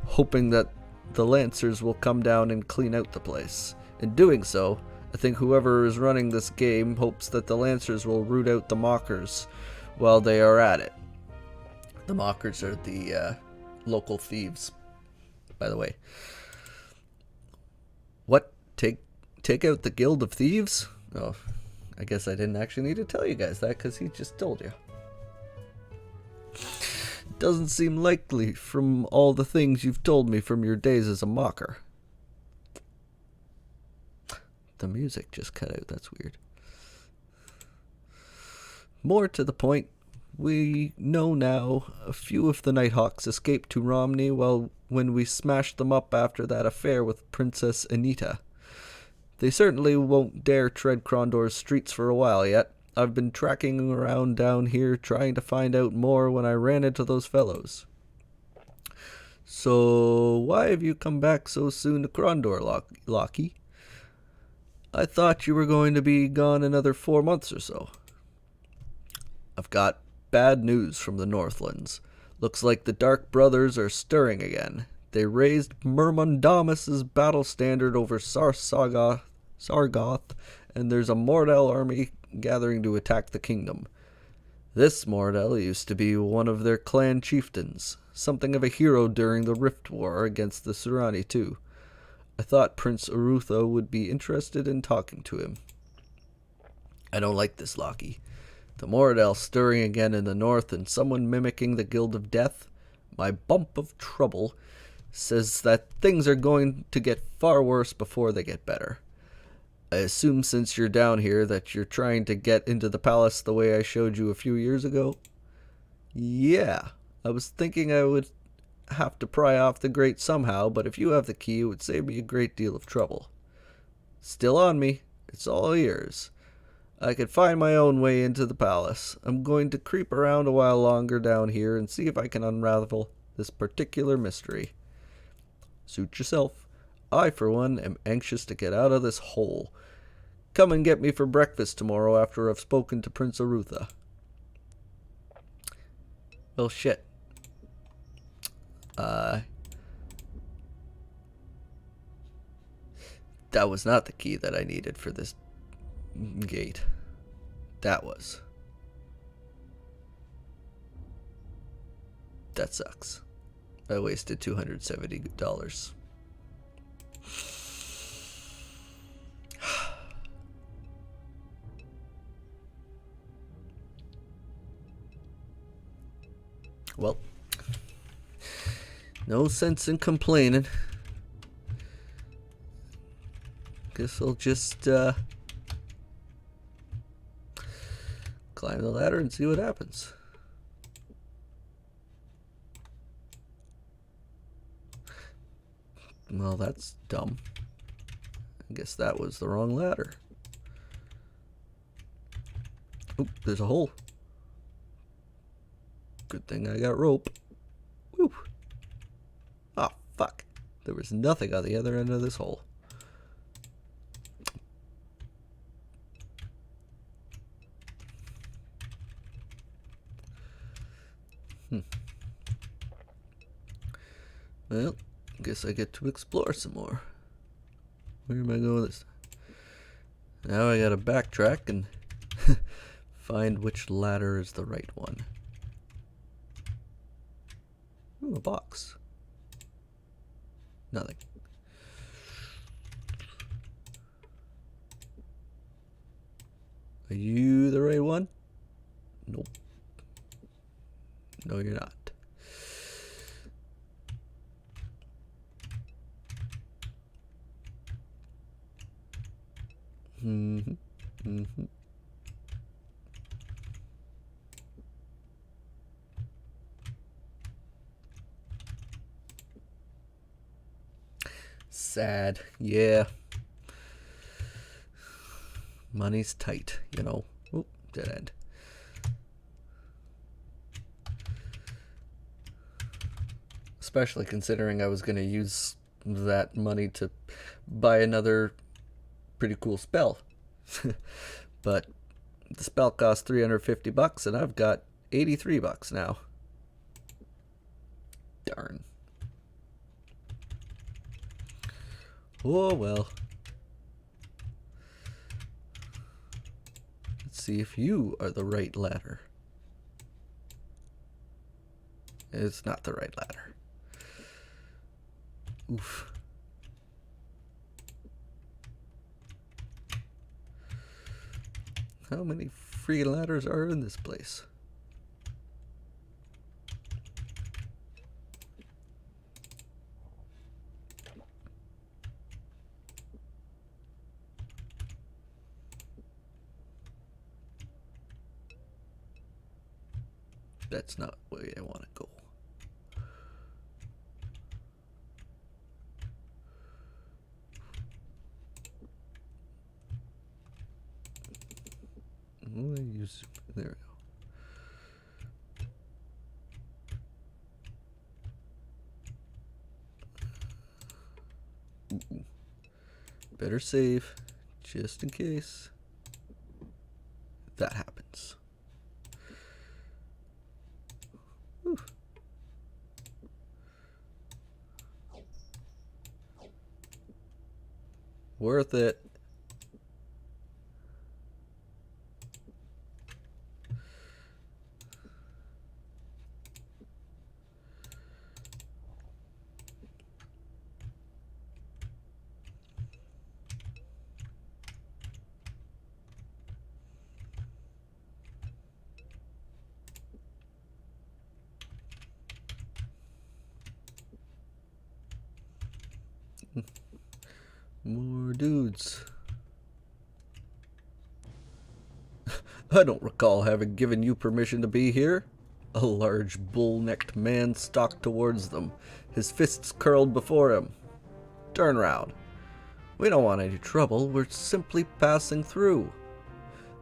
hoping that the Lancers will come down and clean out the place. In doing so, I think whoever is running this game hopes that the Lancers will root out the Mockers while they are at it. The Mockers are the local thieves, by the way. What? Take out the Guild of Thieves? Oh, I guess I didn't actually need to tell you guys that because he just told you. Doesn't seem likely from all the things you've told me from your days as a mocker. The music just cut out, that's weird. More to the point, we know now a few of the Nighthawks escaped to Romney when we smashed them up after that affair with Princess Anita. They certainly won't dare tread Krondor's streets for a while yet. I've been tracking around down here trying to find out more when I ran into those fellows. So, why have you come back so soon to Krondor, Lockie? I thought you were going to be gone another 4 months or so. I've got bad news from the Northlands. Looks like the Dark Brothers are stirring again. They raised Myrmondamus' battle standard over Sargoth, and there's a Mordell army gathering to attack the kingdom. This Mordell used to be one of their clan chieftains, something of a hero during the Rift War against the Surani too. I thought Prince Arutha would be interested in talking to him. I don't like this, Lockie. The Mordell stirring again in the north and someone mimicking the Guild of Death. My bump of trouble says that things are going to get far worse before they get better. I assume since you're down here that you're trying to get into the palace the way I showed you a few years ago? Yeah, I was thinking I would have to pry off the grate somehow, but if you have the key, it would save me a great deal of trouble. Still on me. It's all ears. I could find my own way into the palace. I'm going to creep around a while longer down here and see if I can unravel this particular mystery. Suit yourself. I, for one, am anxious to get out of this hole. Come and get me for breakfast tomorrow after I've spoken to Prince Arutha. Well, shit. That was not the key that I needed for this gate. That was. That sucks. I wasted $270. Well, no sense in complaining. Guess I'll just climb the ladder and see what happens. Well, that's dumb. I guess that was the wrong ladder. Oop, there's a hole. Good thing I got rope. Whew. Oh, fuck. There was nothing on the other end of this hole. Well, guess I get to explore some more. Where am I going with this? Now I gotta backtrack and find which ladder is the right one. Ooh, a box. Nothing. Are you the right one? Nope. No, you're not. Mm-hmm. Mm-hmm. Sad. Yeah. Money's tight, you know. Oop, dead end. Especially considering I was going to use that money to buy another pretty cool spell. But the spell cost $350 and I've got $83 now. Darn. Oh well. Let's see if you are the right ladder. It's not the right ladder. Oof. How many freaking ladders are in this place? That's not where I want to go. There we go. Ooh. Better save, just in case that happens. Whew. Worth it. More dudes. I don't recall having given you permission to be here. A large bull-necked man stalked towards them, his fists curled before him. Turn round. We don't want any trouble, we're simply passing through,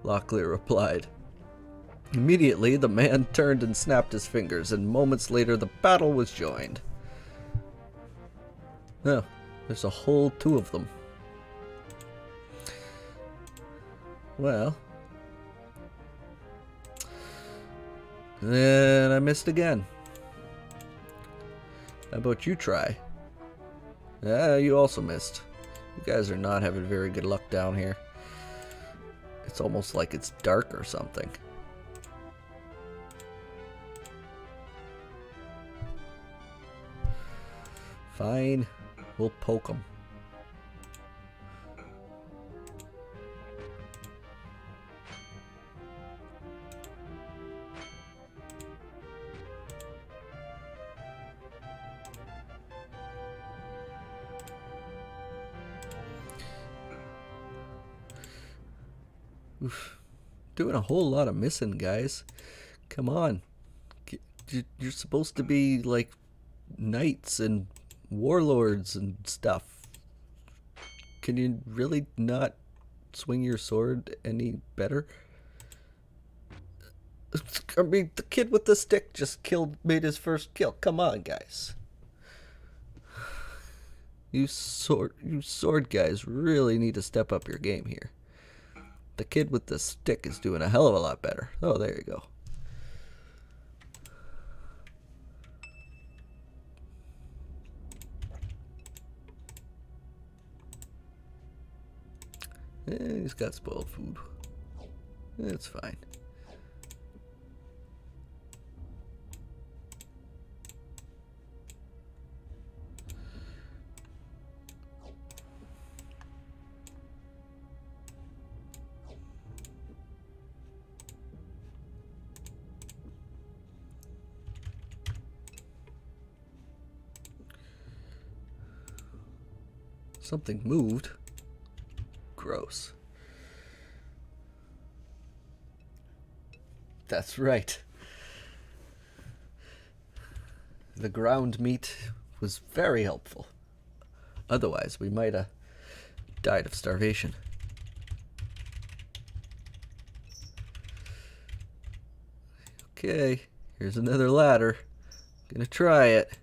Locklear replied. Immediately, the man turned and snapped his fingers, and moments later the battle was joined. Oh, there's a whole two of them. Well, then I missed again. How about you try? You also missed. You guys are not having very good luck down here. It's almost like it's dark or something. Fine, we'll poke them. Oof. Doing a whole lot of missing, guys. Come on. You're supposed to be like knights and warlords and stuff. Can you really not swing your sword any better? I mean, the kid with the stick just made his first kill. Come on, guys. You sword guys really need to step up your game here. The kid with the stick is doing a hell of a lot better. Oh, there you go. He's got spoiled food. It's fine. Something moved. Gross. That's right. The ground meat was very helpful. Otherwise, we might have died of starvation. Okay, here's another ladder. Gonna try it.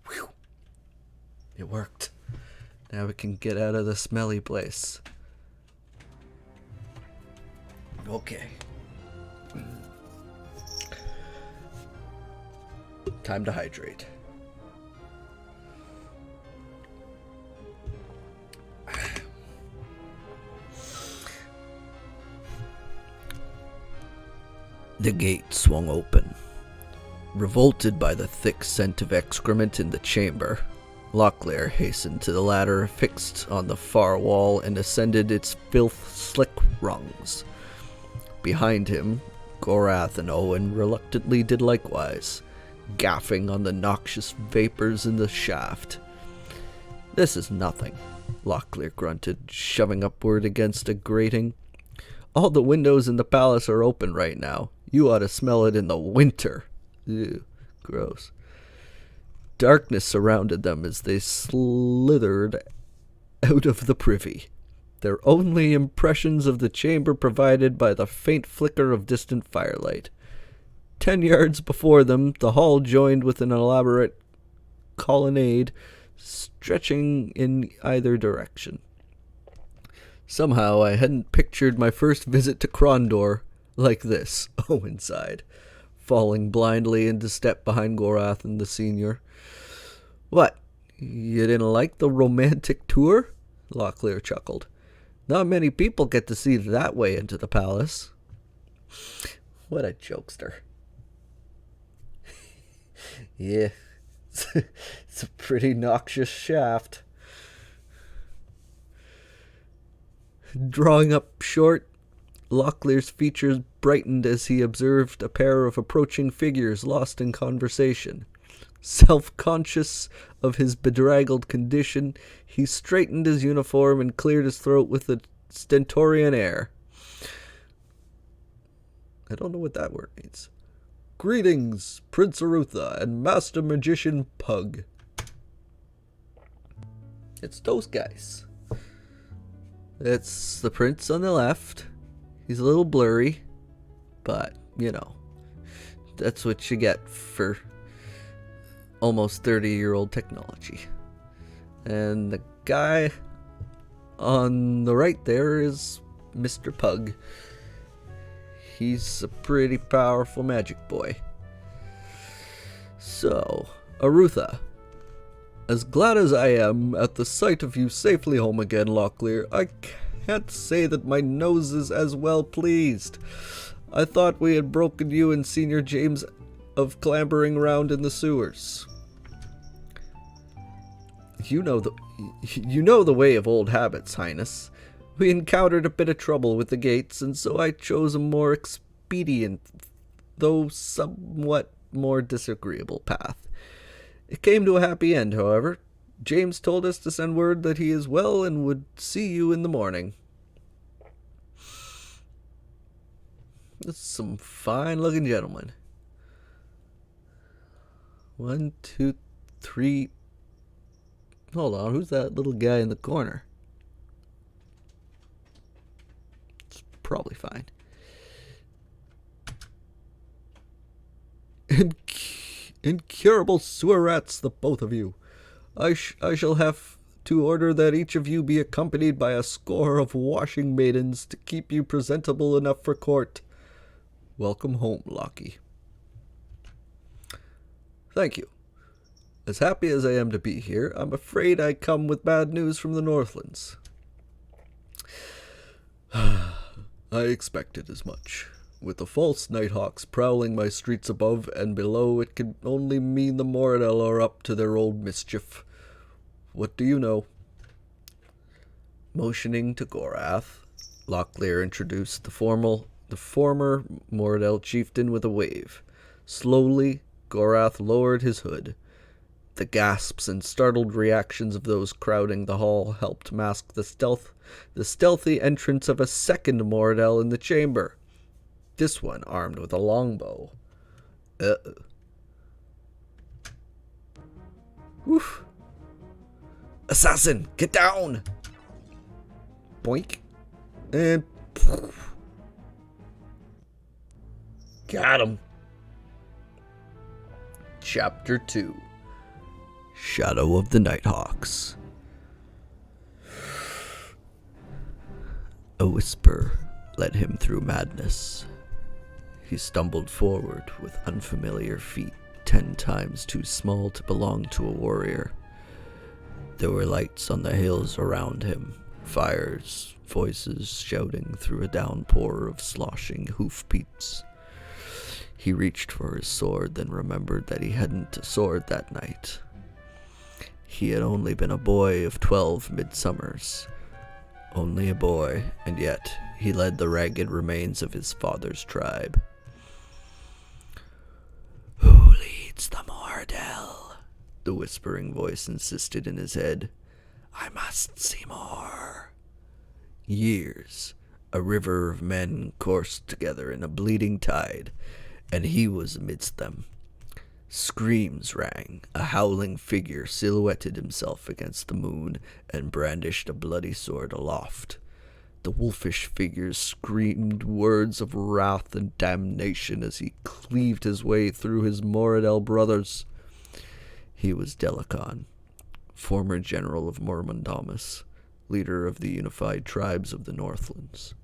Whew. It worked. Now we can get out of the smelly place. Okay. Time to hydrate. The gate swung open. Revolted by the thick scent of excrement in the chamber, Locklear hastened to the ladder fixed on the far wall and ascended its filth-slick rungs. Behind him, Gorath and Owen reluctantly did likewise, gaffing on the noxious vapors in the shaft. "This is nothing," Locklear grunted, shoving upward against a grating. "All the windows in the palace are open right now. You ought to smell it in the winter." Ew, gross. Darkness surrounded them as they slithered out of the privy, their only impressions of the chamber provided by the faint flicker of distant firelight. 10 yards before them, the hall joined with an elaborate colonnade stretching in either direction. Somehow I hadn't pictured my first visit to Krondor like this, Owen sighed, falling blindly into step behind Gorath and the senior. "What, you didn't like the romantic tour?" Locklear chuckled. "Not many people get to see that way into the palace." What a jokester. Yeah, it's a pretty noxious shaft. Drawing up short, Locklear's features brightened as he observed a pair of approaching figures lost in conversation. Self-conscious of his bedraggled condition, he straightened his uniform and cleared his throat with a stentorian air. I don't know what that word means. "Greetings, Prince Arutha and Master Magician Pug." It's those guys. It's the prince on the left. He's a little blurry, but, you know, that's what you get for almost 30-year-old technology. And the guy on the right there is Mr. Pug. He's a pretty powerful magic boy. So, Arutha, as glad as I am at the sight of you safely home again, Locklear, I can't say that my nose is as well pleased. I thought we had broken you and Senior James of clambering around in the sewers. You know the way of old habits, Highness. We encountered a bit of trouble with the gates, and so I chose a more expedient, though somewhat more disagreeable path. It came to a happy end, however. James told us to send word that he is well and would see you in the morning. That's some fine-looking gentlemen. 1, 2, 3... Hold on, who's that little guy in the corner? It's probably fine. Incurable sewer rats, the both of you. I shall have to order that each of you be accompanied by a score of washing maidens to keep you presentable enough for court. Welcome home, Lockie. Thank you. As happy as I am to be here, I'm afraid I come with bad news from the Northlands. I expected as much. With the false nighthawks prowling my streets above and below, it could only mean the Moradel are up to their old mischief. What do you know? Motioning to Gorath, Locklear introduced the former Moradel chieftain with a wave. Slowly, Gorath lowered his hood. The gasps and startled reactions of those crowding the hall helped mask the stealthy entrance of a second Moradel in the chamber. This one armed with a longbow. Woof. Assassin, get down! Boink. And poof. Got him. Chapter 2. Shadow of the Nighthawks. A whisper led him through madness. He stumbled forward with unfamiliar feet 10 times too small to belong to a warrior. There were lights on the hills around him, fires, voices shouting through a downpour of sloshing hoofbeats. He reached for his sword, then remembered that he hadn't a sword that night. He had only been a boy of 12 midsummers. Only a boy, and yet he led the ragged remains of his father's tribe. Who leads the Moradel? The whispering voice insisted in his head. I must see more. Years, a river of men coursed together in a bleeding tide, and he was amidst them. Screams rang. A howling figure silhouetted himself against the moon and brandished a bloody sword aloft. The wolfish figure screamed words of wrath and damnation as he cleaved his way through his Moradel brothers. He was Delicon, former general of Mormondamus, leader of the unified tribes of the Northlands.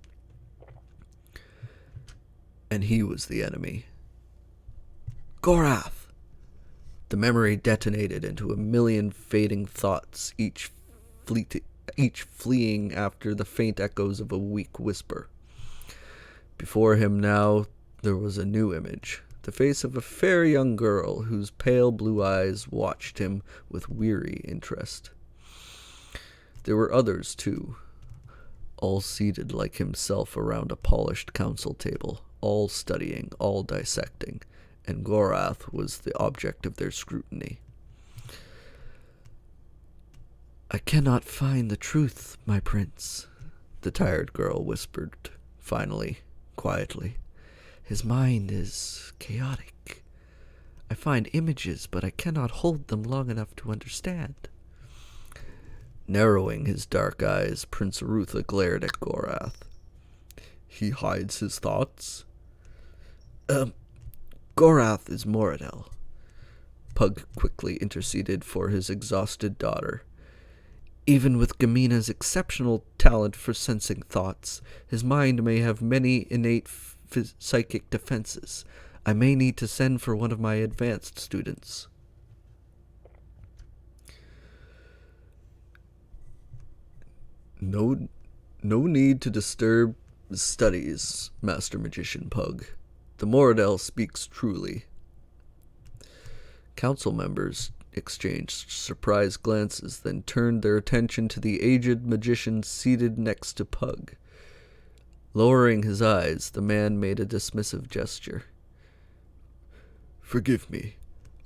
And he was the enemy. Gorath! The memory detonated into a million fading thoughts, each fleeing after the faint echoes of a weak whisper. Before him now there was a new image, the face of a fair young girl whose pale blue eyes watched him with weary interest. There were others, too, all seated like himself around a polished council table, all studying, all dissecting, and Gorath was the object of their scrutiny. I cannot find the truth, my prince, the tired girl whispered, finally, quietly. His mind is chaotic. I find images, but I cannot hold them long enough to understand. Narrowing his dark eyes, Prince Arutha glared at Gorath. He hides his thoughts? Gorath is Moradel. Pug quickly interceded for his exhausted daughter. Even with Gamina's exceptional talent for sensing thoughts, his mind may have many innate psychic defenses. I may need to send for one of my advanced students. No need to disturb studies, Master Magician Pug. The Moradel speaks truly. Council members exchanged surprised glances, then turned their attention to the aged magician seated next to Pug. Lowering his eyes, the man made a dismissive gesture. Forgive me,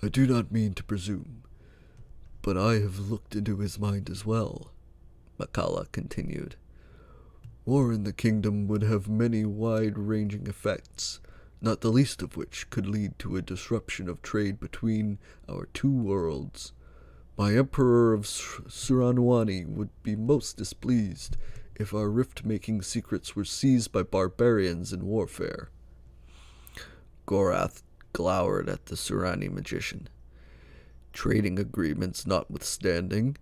I do not mean to presume, but I have looked into his mind as well, Makala continued. War in the kingdom would have many wide-ranging effects, not the least of which could lead to a disruption of trade between our two worlds. My Emperor of Suranwani would be most displeased if our rift-making secrets were seized by barbarians in warfare. Gorath glowered at the Surani magician. Trading agreements notwithstanding,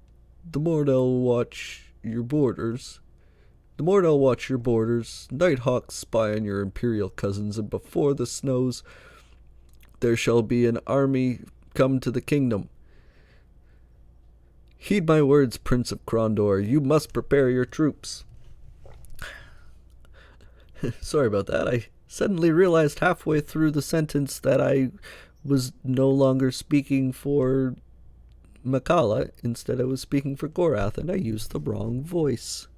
the Mordell watch your borders. Nighthawks spy on your imperial cousins, and before the snows there shall be an army come to the kingdom. Heed my words, Prince of Krondor. You must prepare your troops. Sorry about that. I suddenly realized halfway through the sentence that I was no longer speaking for Makala. Instead, I was speaking for Gorath, and I used the wrong voice.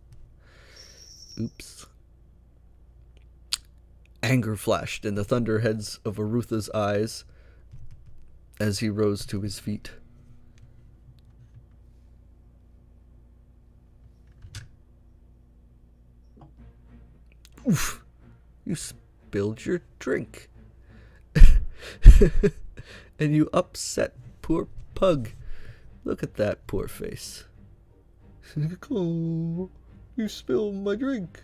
Oops. Anger flashed in the thunderheads of Arutha's eyes as he rose to his feet. Oof! You spilled your drink. And you upset poor Pug. Look at that poor face. Oh, you spilled my drink.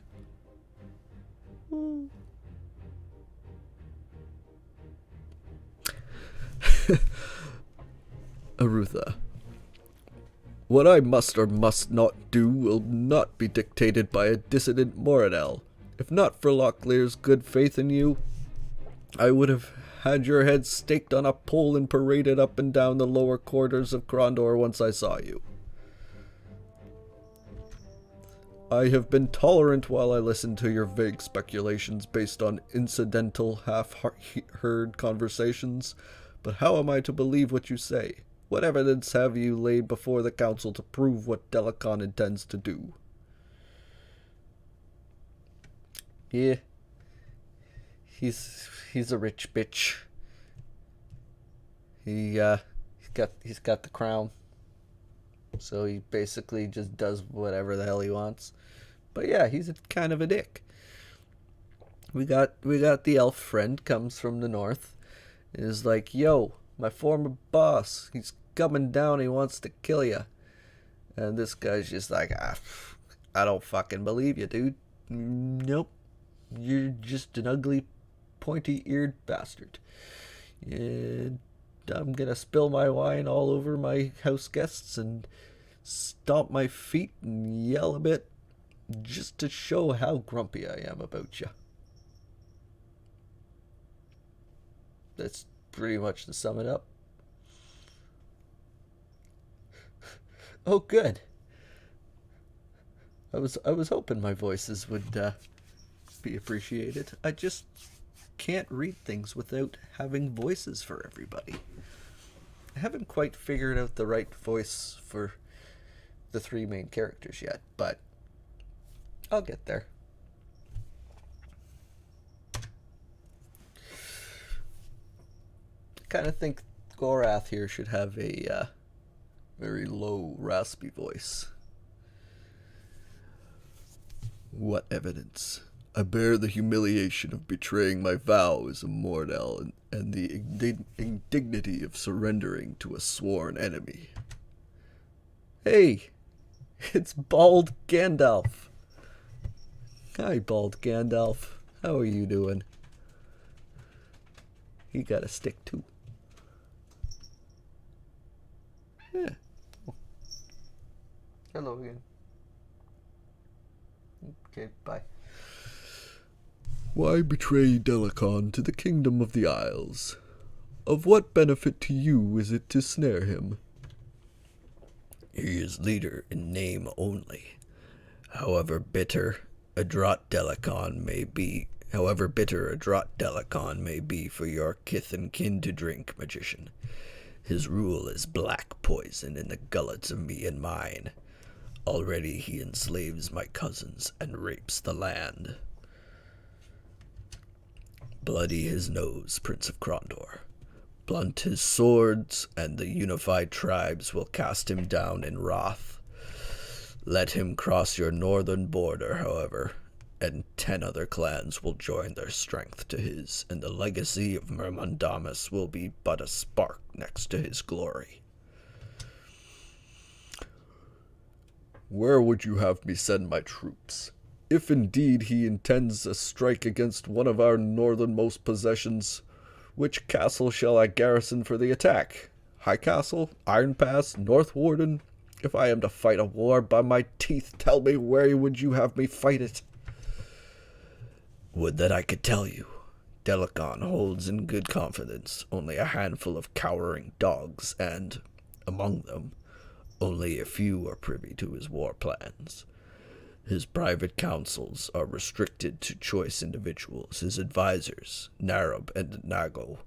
Oh. Arutha. What I must or must not do will not be dictated by a dissident Moradel. If not for Locklear's good faith in you, I would have had your head staked on a pole and paraded up and down the lower quarters of Krondor once I saw you. I have been tolerant while I listened to your vague speculations based on incidental, half-heard conversations, but how am I to believe what you say? What evidence have you laid before the council to prove what Delicon intends to do? Yeah. He's a rich bitch. He's got the crown. So he basically just does whatever the hell he wants. But yeah, he's kind of a dick. We got the elf friend comes from the north. And is like, yo, my former boss, he's coming down, he wants to kill you. And this guy's just like, I don't fucking believe you, dude. Nope. You're just an ugly, pointy-eared bastard. And I'm gonna spill my wine all over my house guests and stomp my feet and yell a bit just to show how grumpy I am about you. That's pretty much to sum it up. Oh, good. I was hoping my voices would be appreciated. I just can't read things without having voices for everybody. I haven't quite figured out the right voice for the three main characters yet, but I'll get there. I kind of think Gorath here should have a very low, raspy voice. What evidence? I bear the humiliation of betraying my vow as a Mordell and the indignity of surrendering to a sworn enemy. Hey, it's Bald Gandalf. Hi, Bald Gandalf. How are you doing? You got a stick too. Yeah. Hello again. Okay, bye. Why betray Delicon to the kingdom of the Isles? Of what benefit to you is it to snare him? He is leader in name only. However bitter a draught Delicon may be for your kith and kin to drink, magician, his rule is black poison in the gullets of me and mine. Already he enslaves my cousins and rapes the land. Bloody his nose, Prince of Krondor. Blunt his swords, and the unified tribes will cast him down in wrath. Let him cross your northern border, however, and 10 other clans will join their strength to his, and the legacy of Myrmandamus will be but a spark next to his glory. Where would you have me send my troops? If indeed he intends a strike against one of our northernmost possessions, which castle shall I garrison for the attack? High Castle, Iron Pass, North Warden? If I am to fight a war, by my teeth, tell me where would you have me fight it? Would that I could tell you. Delicon holds in good confidence only a handful of cowering dogs, and, among them, only a few are privy to his war plans. His private councils are restricted to choice individuals, his advisors, Narub and Nago,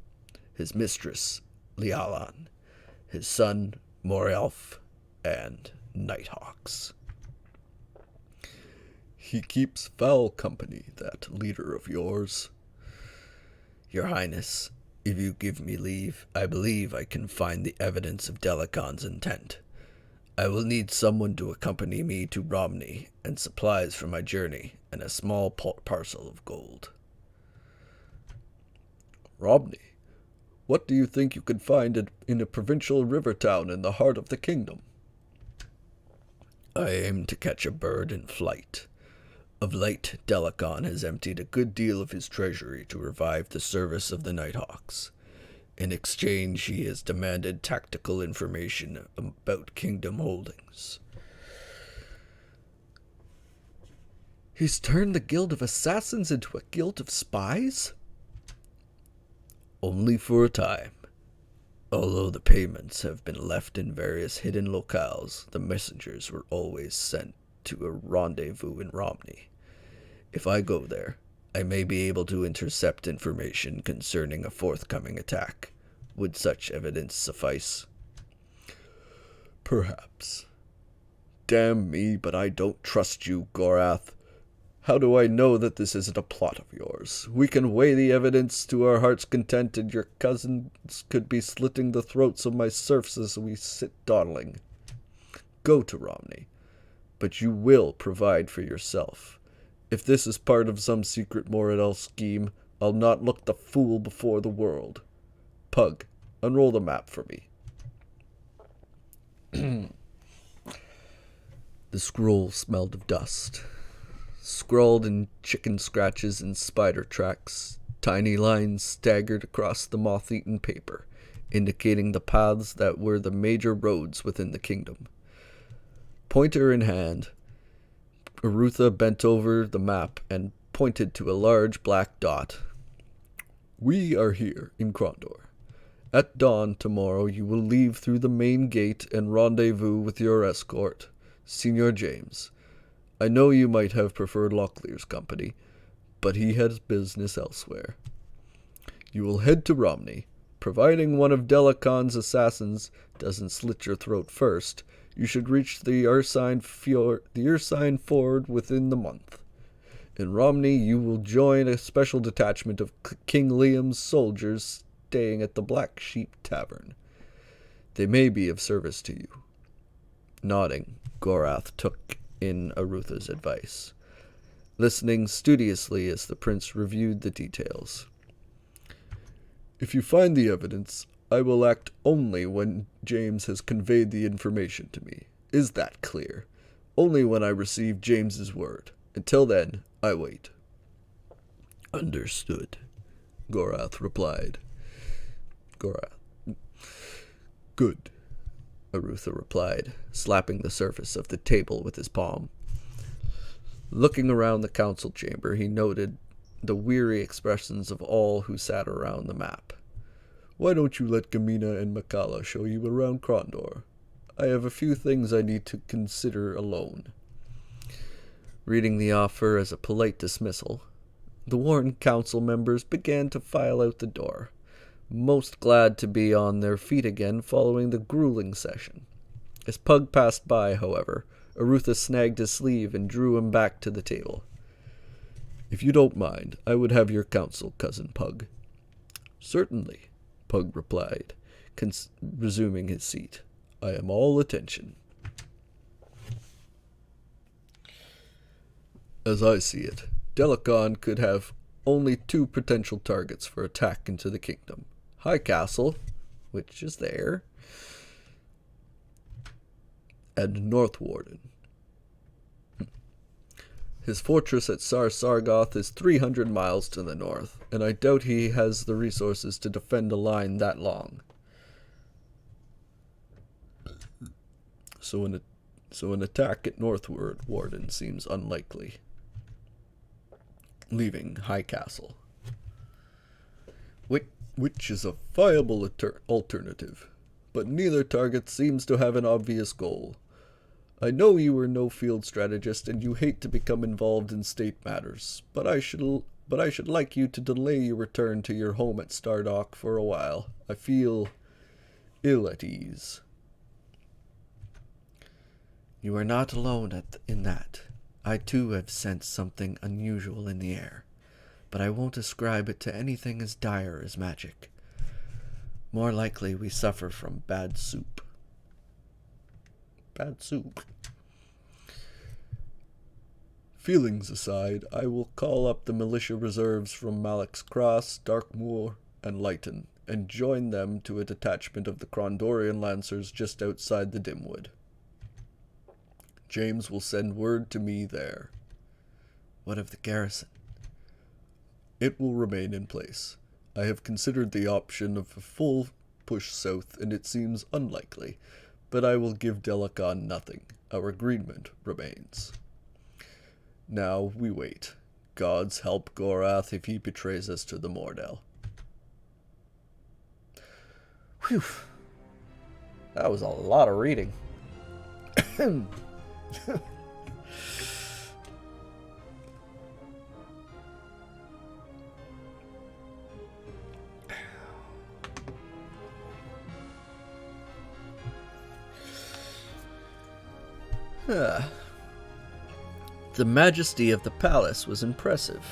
his mistress, Lialan, his son, Morelf, and Nighthawks. He keeps foul company, that leader of yours. Your Highness, if you give me leave, I believe I can find the evidence of Delicon's intent. I will need someone to accompany me to Romney, and supplies for my journey, and a small parcel of gold. Romney? What do you think you could find in a provincial river town in the heart of the kingdom? I aim to catch a bird in flight. Of late, Delicon has emptied a good deal of his treasury to revive the service of the Nighthawks. In exchange, he has demanded tactical information about kingdom holdings. He's turned the Guild of Assassins into a guild of spies? Only for a time. Although the payments have been left in various hidden locales, the messengers were always sent to a rendezvous in Romney. If I go there, I may be able to intercept information concerning a forthcoming attack. Would such evidence suffice? Perhaps. Damn me, but I don't trust you, Gorath. How do I know that this isn't a plot of yours? We can weigh the evidence to our heart's content, and your cousins could be slitting the throats of my serfs as we sit dawdling. Go to Romney, but you will provide for yourself. If this is part of some secret Morel scheme, I'll not look the fool before the world. Pug, unroll the map for me. The scroll smelled of dust. Scrawled in chicken scratches and spider tracks, tiny lines staggered across the moth-eaten paper, indicating the paths that were the major roads within the kingdom. Pointer in hand, Arutha bent over the map and pointed to a large black dot. We are here in Krondor. At dawn tomorrow you will leave through the main gate and rendezvous with your escort, Signor James. I know you might have preferred Locklear's company, but he has business elsewhere. You will head to Romney. Providing one of Delicon's assassins doesn't slit your throat first, you should reach the Ursine Ford within the month. In Romney, you will join a special detachment of King Liam's soldiers staying at the Black Sheep Tavern. They may be of service to you. Nodding, Gorath took in Arutha's advice, listening studiously as the prince reviewed the details. If you find the evidence, I will act only when James has conveyed the information to me. Is that clear? Only when I receive James's word. Until then, I wait. Understood, Gorath replied. Good, Arutha replied, slapping the surface of the table with his palm. Looking around the council chamber, he noted the weary expressions of all who sat around the map. Why don't you let Gamina and Makala show you around Krondor? I have a few things I need to consider alone. Reading the offer as a polite dismissal, the Warren Council members began to file out the door, most glad to be on their feet again following the grueling session. As Pug passed by, however, Arutha snagged his sleeve and drew him back to the table. If you don't mind, I would have your counsel, Cousin Pug. Certainly, Pug replied, resuming his seat. I am all attention. As I see it, Delicon could have only two potential targets for attack into the kingdom. High Castle, which is there, and North Warden, His fortress at Sargoth is 300 miles to the north, and I doubt he has the resources to defend a line that long. So an attack at Northward Warden seems unlikely. Leaving High Castle, which is a viable alternative, but neither target seems to have an obvious goal. I know you are no field strategist and you hate to become involved in state matters, but I should like you to delay your return to your home at Stardock for a while. I feel ill at ease. You are not alone in that. I too have sensed something unusual in the air, but I won't ascribe it to anything as dire as magic. More likely we suffer from bad soup. Bad soup. Feelings aside, I will call up the militia reserves from Malek's Cross, Darkmoor, and Lighton, and join them to a detachment of the Krondorian Lancers just outside the Dimwood. James will send word to me there. What of the garrison? It will remain in place. I have considered the option of a full push south, and it seems unlikely, but I will give Delacan nothing. Our agreement remains. Now we wait. Gods help Gorath if he betrays us to the Mordell. Whew. That was a lot of reading. The majesty of the palace was impressive,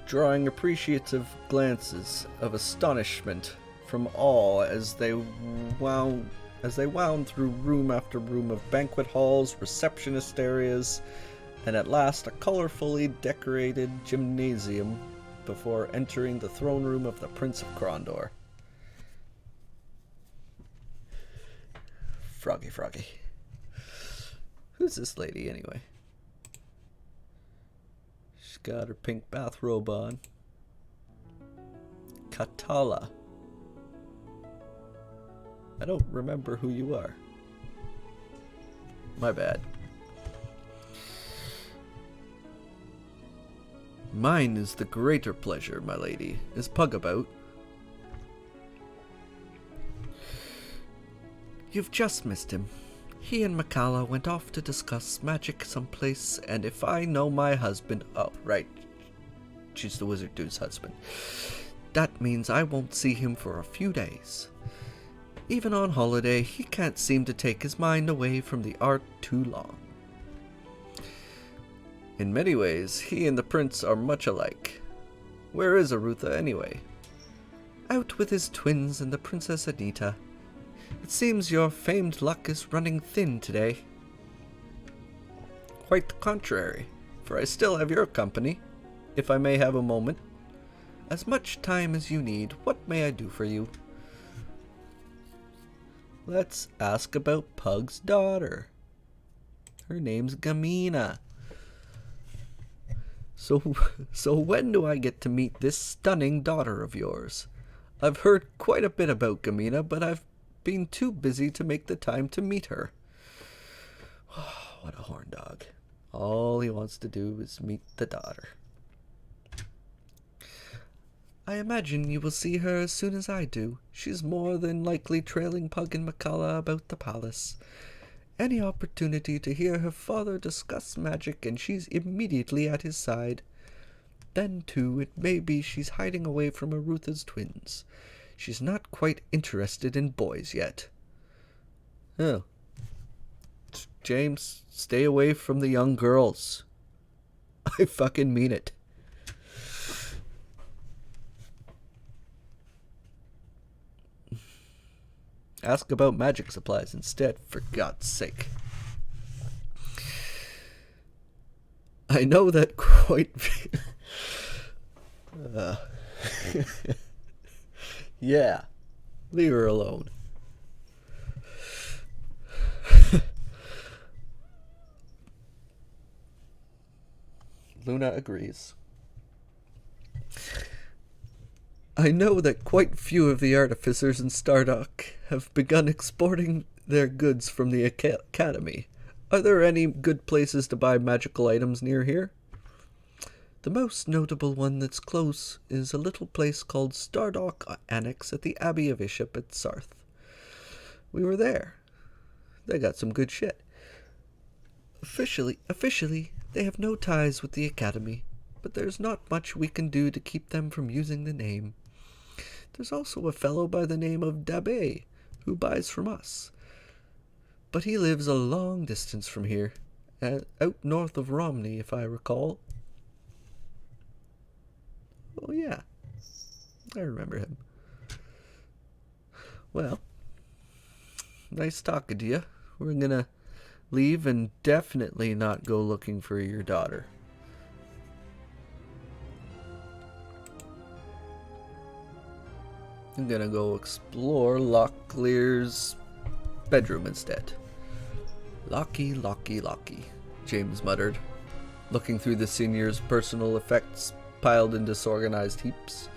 drawing appreciative glances of astonishment from all as they wound through room after room of banquet halls, receptionist areas, and at last a colorfully decorated gymnasium before entering the throne room of the Prince of Krondor. Froggy. Who's this lady, anyway? She's got her pink bathrobe on. Katala. I don't remember who you are. My bad. Mine is the greater pleasure, my lady. Is Pug about? You've just missed him. He and Makala went off to discuss magic someplace, and if I know my husband... Oh, right. She's the wizard dude's husband. That means I won't see him for a few days. Even on holiday, he can't seem to take his mind away from the art too long. In many ways, he and the prince are much alike. Where is Arutha, anyway? Out with his twins and the Princess Anita. It seems your famed luck is running thin today. Quite the contrary, for I still have your company, if I may have a moment. As much time as you need, what may I do for you? Let's ask about Pug's daughter. Her name's Gamina. So when do I get to meet this stunning daughter of yours? I've heard quite a bit about Gamina, but I've been too busy to make the time to meet her. Oh, what a horn dog. All he wants to do is meet the daughter. I imagine you will see her as soon as I do. She's more than likely trailing Pug and Makala about the palace. Any opportunity to hear her father discuss magic, and she's immediately at his side. Then, too, it may be she's hiding away from Arutha's twins. She's not quite interested in boys yet. Oh. James, stay away from the young girls. I fucking mean it. Ask about magic supplies instead, for God's sake. I know that quite... Yeah, leave her alone. Luna agrees. I know that quite few of the artificers in Stardock have begun exporting their goods from the academy. Are there any good places to buy magical items near here? The most notable one that's close is a little place called Stardock Annex at the Abbey of Iship at Sarth. We were there. They got some good shit. Officially, they have no ties with the academy, but there's not much we can do to keep them from using the name. There's also a fellow by the name of Dabe who buys from us. But he lives a long distance from here, out north of Romney, if I recall. Oh, yeah. I remember him. Well, nice talking to you. We're gonna leave and definitely not go looking for your daughter. I'm gonna go explore Locklear's bedroom instead. Locky, James muttered, looking through the senior's personal effects piled in disorganized heaps.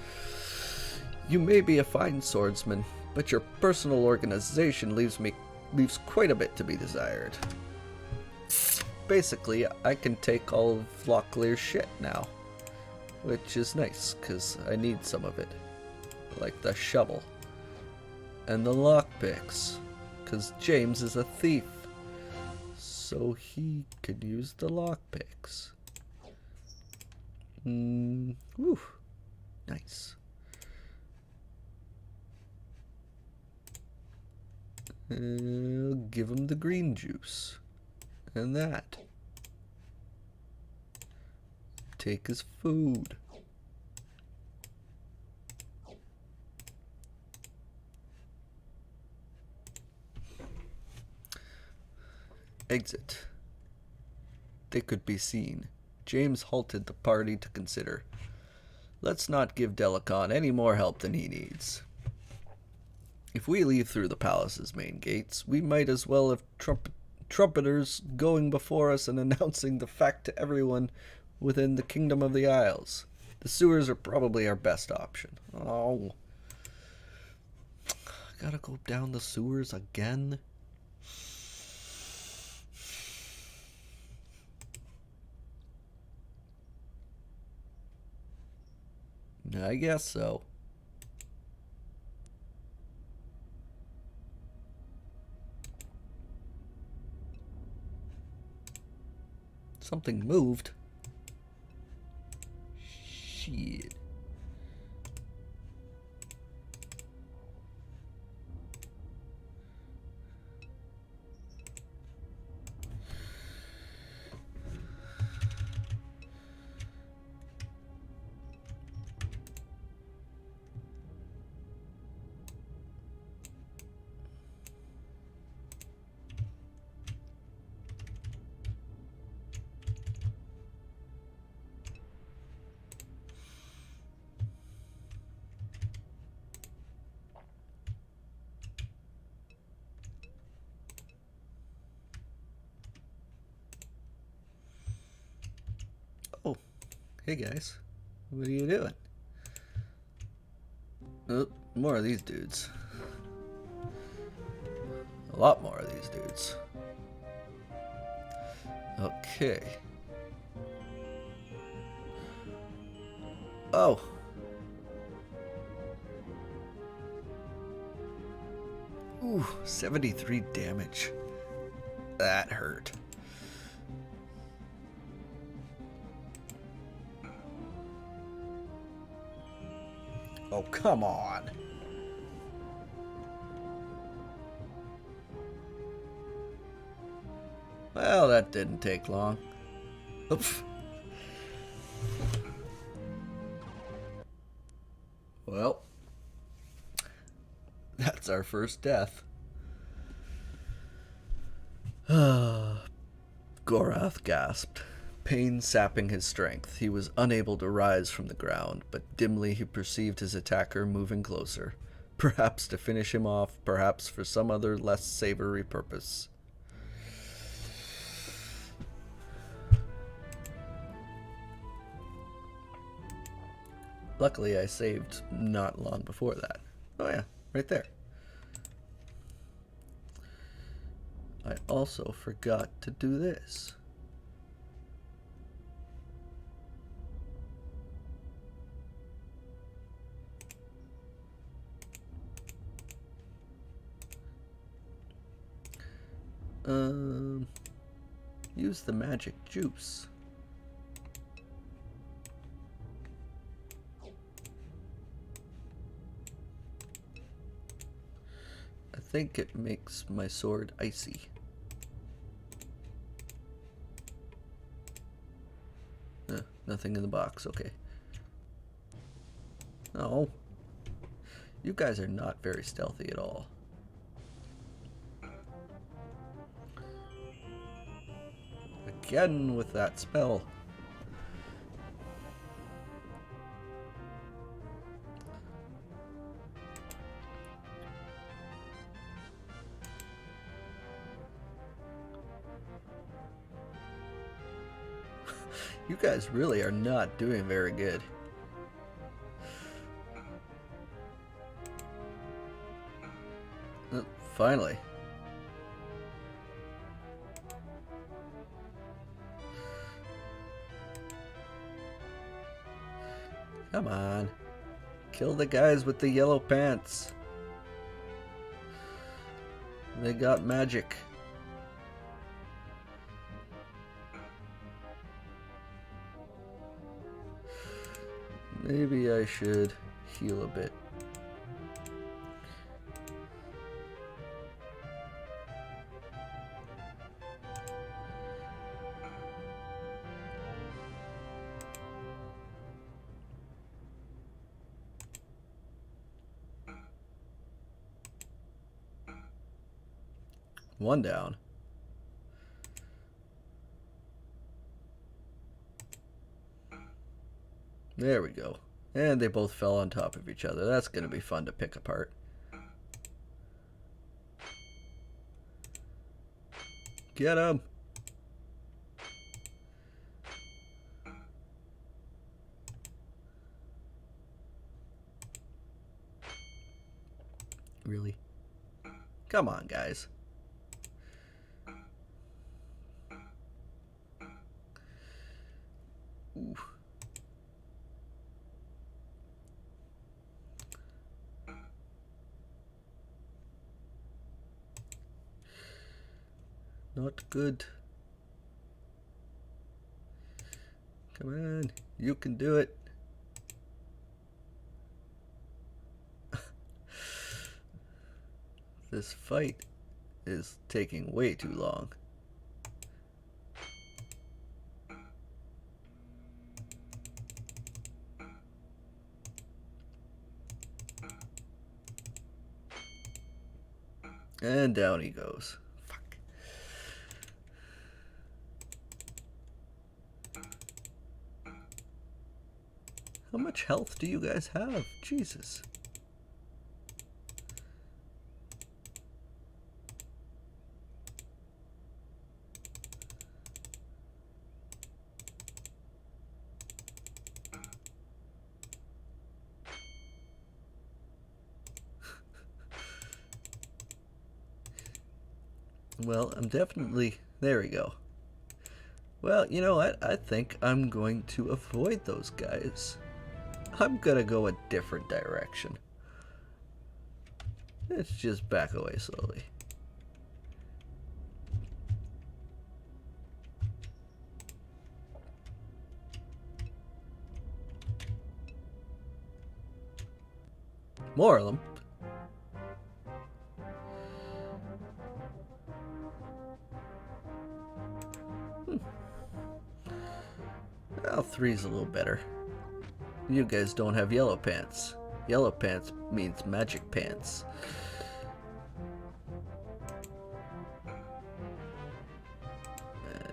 You may be a fine swordsman, but your personal organization leaves quite a bit to be desired. Basically, I can take all of Locklear's shit now, which is nice, because I need some of it. Like the shovel. And the lockpicks, because James is a thief. So he could use the lockpicks. Woo. Nice. I'll give him the green juice. And that. Take his food. Exit. They could be seen. James halted the party to consider. Let's not give Delicon any more help than he needs. If we leave through the palace's main gates, we might as well have trumpeters going before us and announcing the fact to everyone within the Kingdom of the Isles. The sewers are probably our best option. Oh. I gotta go down the sewers again? I guess so. Something moved. Shit. Oh, hey guys, what are you doing? Oh, more of these dudes. A lot more of these dudes. Okay. Oh. Ooh, 73 damage. That hurt. Oh, come on. Well, that didn't take long. Oops. Well, that's our first death. Gorath gasped, pain sapping his strength. He was unable to rise from the ground, but dimly he perceived his attacker moving closer, perhaps to finish him off, perhaps for some other less savory purpose. Luckily, I saved not long before that. Oh yeah, right there. I also forgot to do this. Use the magic juice. I think it makes my sword icy. Nothing in the box, okay. Oh. You guys are not very stealthy at all. Again with that spell. You guys really are not doing very good. Finally. Come on. Kill the guys with the yellow pants. They got magic. Maybe I should heal a bit. One down. There we go. And they both fell on top of each other. That's going to be fun to pick apart. Get him! Really? Come on, guys. Ooh. Not good. Come on, you can do it. This fight is taking way too long. And down he goes. Fuck. How much health do you guys have? Jesus. Well, I'm definitely... There we go. Well, you know what? I think I'm going to avoid those guys. I'm gonna go a different direction. Let's just back away slowly. More of them. Well, 3's a little better. You guys don't have yellow pants. Yellow pants means magic pants.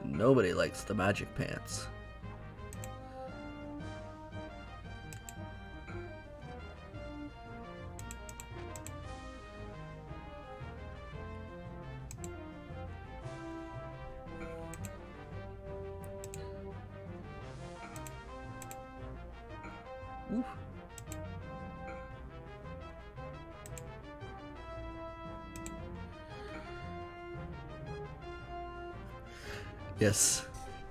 And nobody likes the magic pants. Oof. Yes.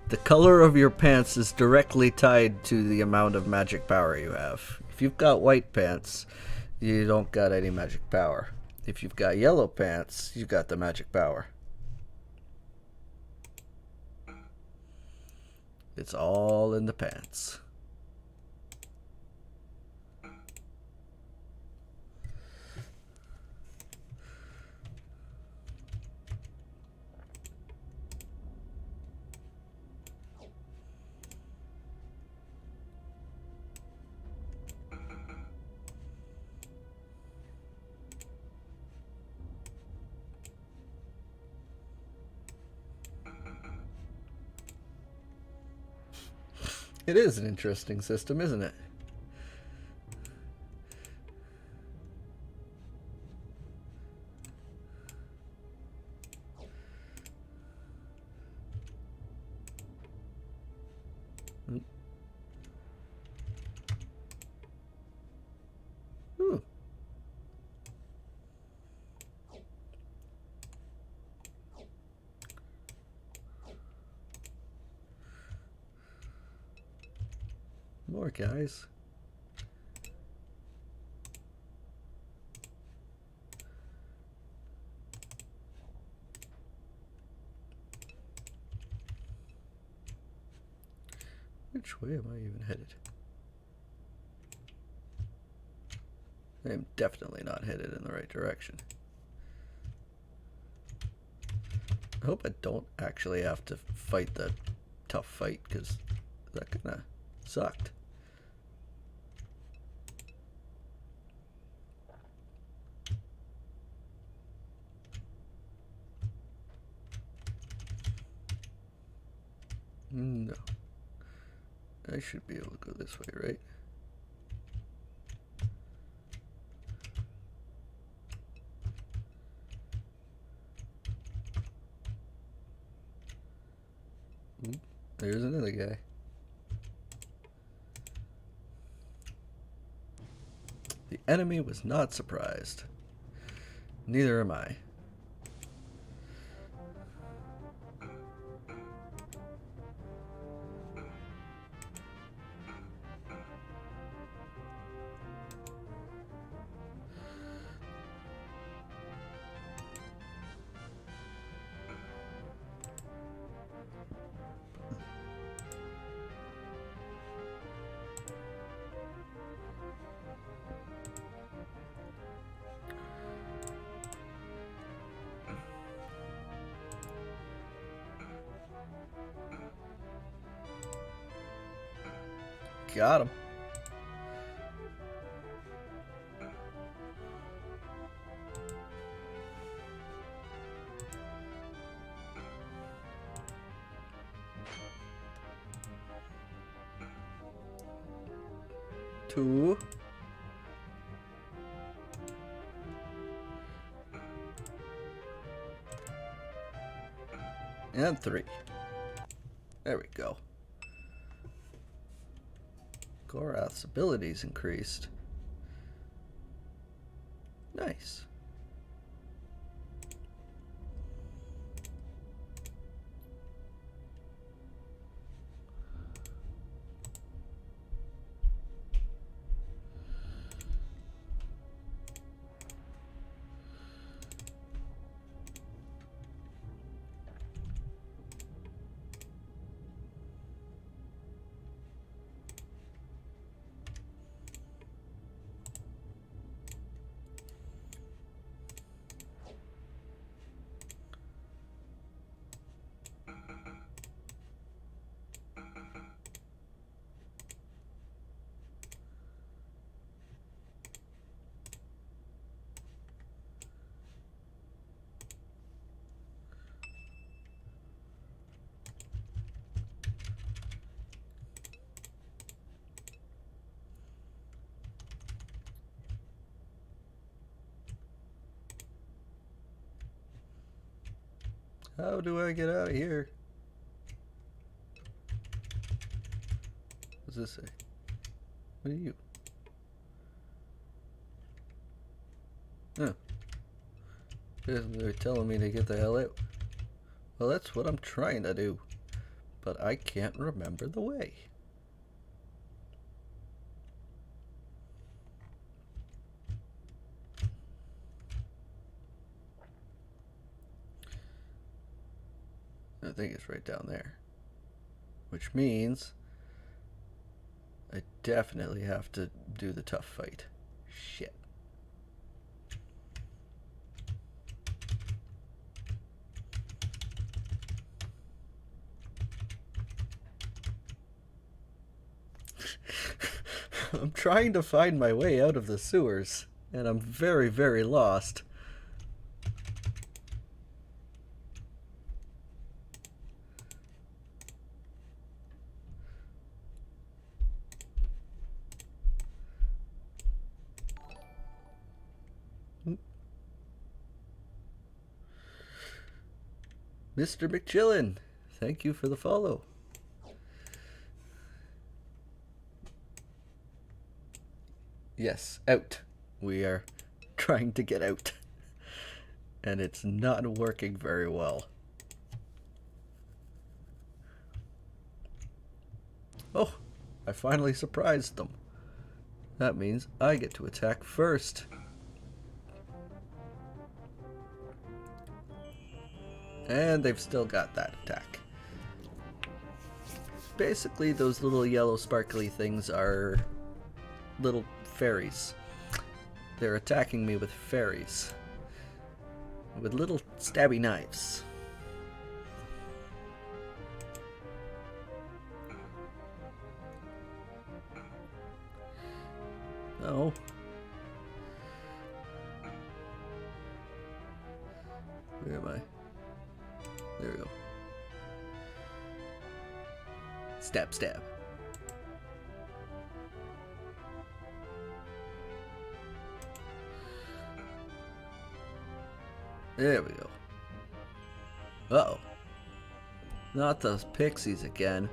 The color of your pants is directly tied to the amount of magic power you have. If you've got white pants, you don't got any magic power. If you've got yellow pants, you've got the magic power. It's all in the pants. It is an interesting system, isn't it? Ooh. More guys. Which way am I even headed? I am definitely not headed in the right direction. I hope I don't actually have to fight the tough fight, because that kinda sucked. No. I should be able to go this way, right? Ooh, there's another guy. The enemy was not surprised. Neither am I. Got him. Two. And three. There we go. Gorath's abilities increased. Nice. How do I get out of here? What does this say? What are you? Oh. They're telling me to get the hell out. Well, that's what I'm trying to do. but I can't remember the way. I think it's right down there. Which means I definitely have to do the tough fight. Shit. I'm trying to find my way out of the sewers, and I'm very, very lost. Mr. McChillin, thank you for the follow. Yes, out. We are trying to get out. And it's not working very well. Oh, I finally surprised them. That means I get to attack first. And they've still got that attack. Basically, those little yellow sparkly things are little fairies. They're attacking me with fairies. With little stabby knives. Oh. Where am I? There we go. Stab, stab. There we go. Uh-oh. Not those pixies again.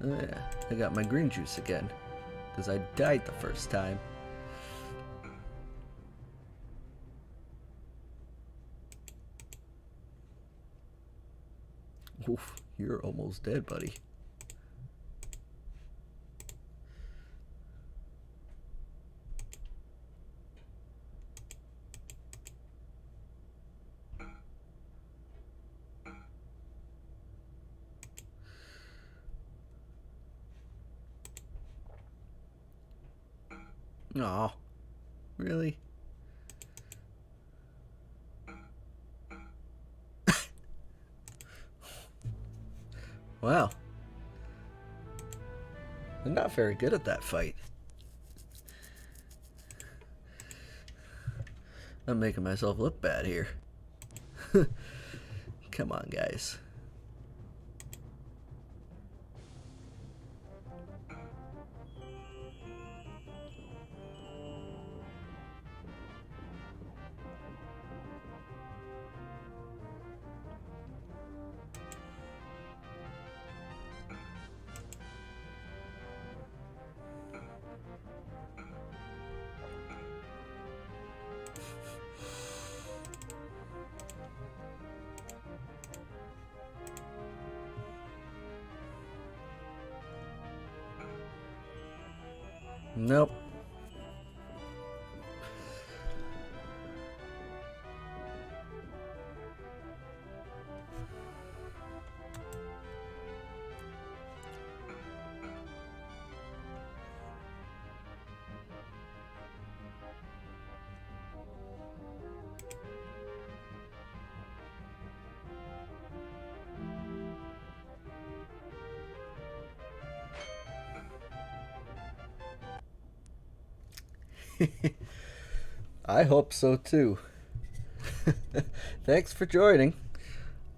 Oh yeah, I got my green juice again. Because I died the first time. Oof, you're almost dead, buddy. Aw, really? Wow. I'm not very good at that fight. I'm making myself look bad here. Come on, guys. Nope. I hope so too. Thanks for joining.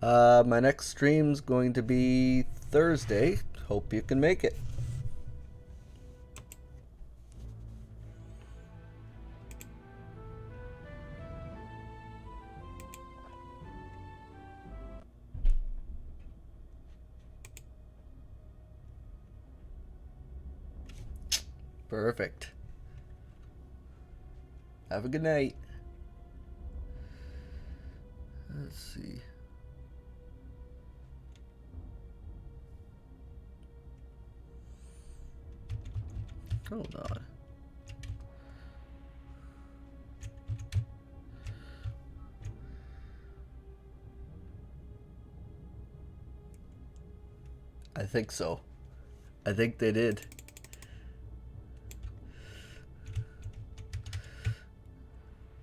My next stream's going to be Thursday. Hope you can make it. Perfect. Have a good night. Let's see. Hold on. I think so. I think they did.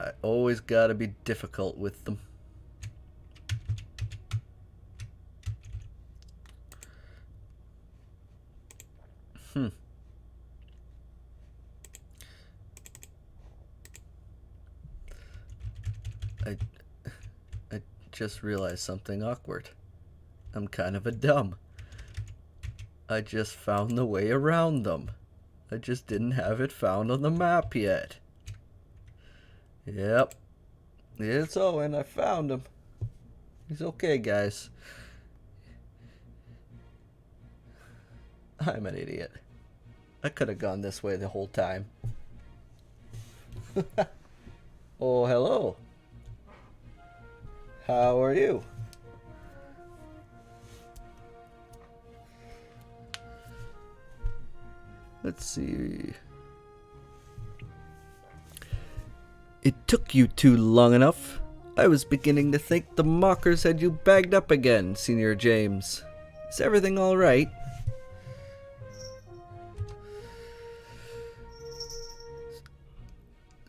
I always gotta be difficult with them. I I just realized something awkward. I'm kind of a dumb. I just found the way around them. I just didn't have it found on the map yet. Yep. It's Owen. I found him. He's okay, guys. I'm an idiot. I could have gone this way the whole time. Oh, hello. How are you? Let's see. It took you too long enough. I was beginning to think the mockers had you bagged up again, Senior James. Is everything all right?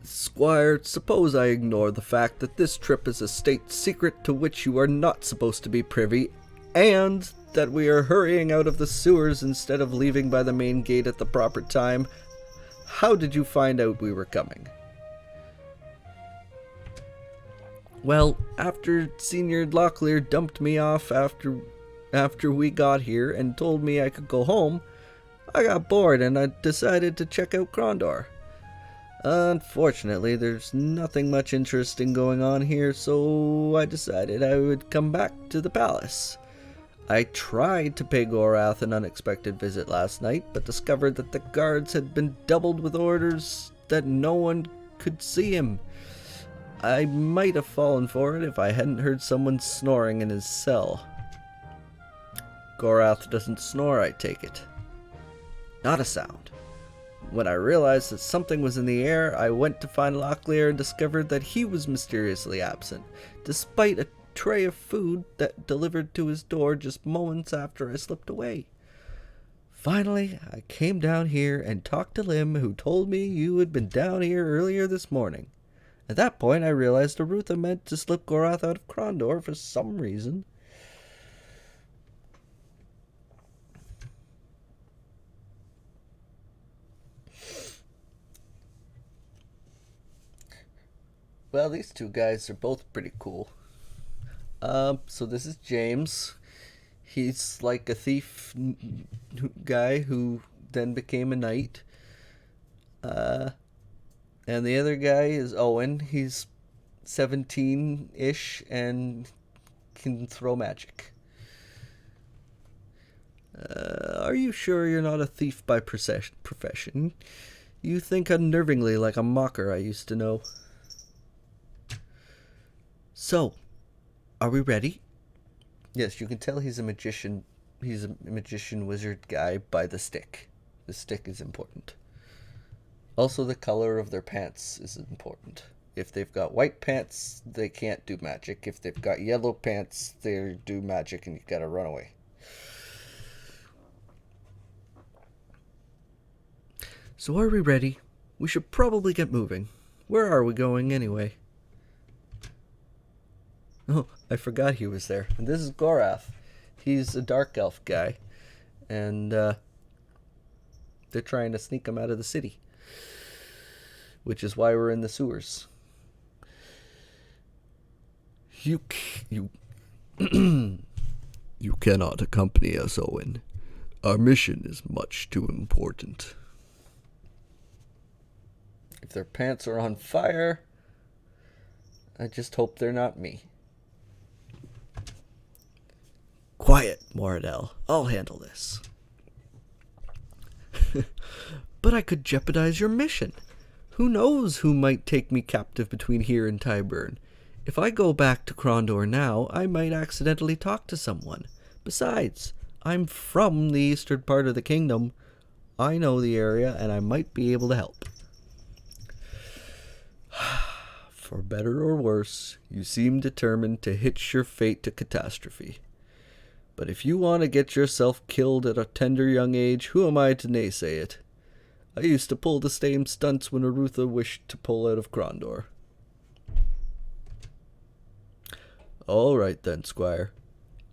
Squire, suppose I ignore the fact that this trip is a state secret to which you are not supposed to be privy, and that we are hurrying out of the sewers instead of leaving by the main gate at the proper time. How did you find out we were coming? Well, after Senior Locklear dumped me off after we got here and told me I could go home, I got bored and I decided to check out Krondor. Unfortunately, there's nothing much interesting going on here, so I decided I would come back to the palace. I tried to pay Gorath an unexpected visit last night, but discovered that the guards had been doubled with orders that no one could see him. I might have fallen for it if I hadn't heard someone snoring in his cell. Gorath doesn't snore, I take it. Not a sound. When I realized that something was in the air, I went to find Locklear and discovered that he was mysteriously absent, despite a tray of food that delivered to his door just moments after I slipped away. Finally, I came down here and talked to Lim, who told me you had been down here earlier this morning. At that point, I realized Arutha meant to slip Gorath out of Krondor for some reason. Well, these two guys are both pretty cool. So this is James. He's like a thief guy who then became a knight. And the other guy is Owen. He's 17-ish and can throw magic. Are you sure you're not a thief by profession? You think unnervingly like a mocker I used to know. So, are we ready? Yes, you can tell he's a magician. He's a magician wizard guy by the stick. The stick is important. Also, the color of their pants is important. If they've got white pants, they can't do magic. If they've got yellow pants, they do magic and you gotta run away. So are we ready? We should probably get moving. Where are we going anyway? Oh, I forgot he was there. And this is Gorath. He's a dark elf guy. And they're trying to sneak him out of the city. Which is why we're in the sewers. You cannot accompany us, Owen. Our mission is much too important. If their pants are on fire, I just hope they're not me. Quiet, Moradel. I'll handle this. But I could jeopardize your mission. Who knows who might take me captive between here and Tyburn? If I go back to Krondor now, I might accidentally talk to someone. Besides, I'm from the eastern part of the kingdom. I know the area, and I might be able to help. For better or worse, you seem determined to hitch your fate to catastrophe. But if you want to get yourself killed at a tender young age, who am I to naysay it? I used to pull the same stunts when Arutha wished to pull out of Krondor. All right then, Squire.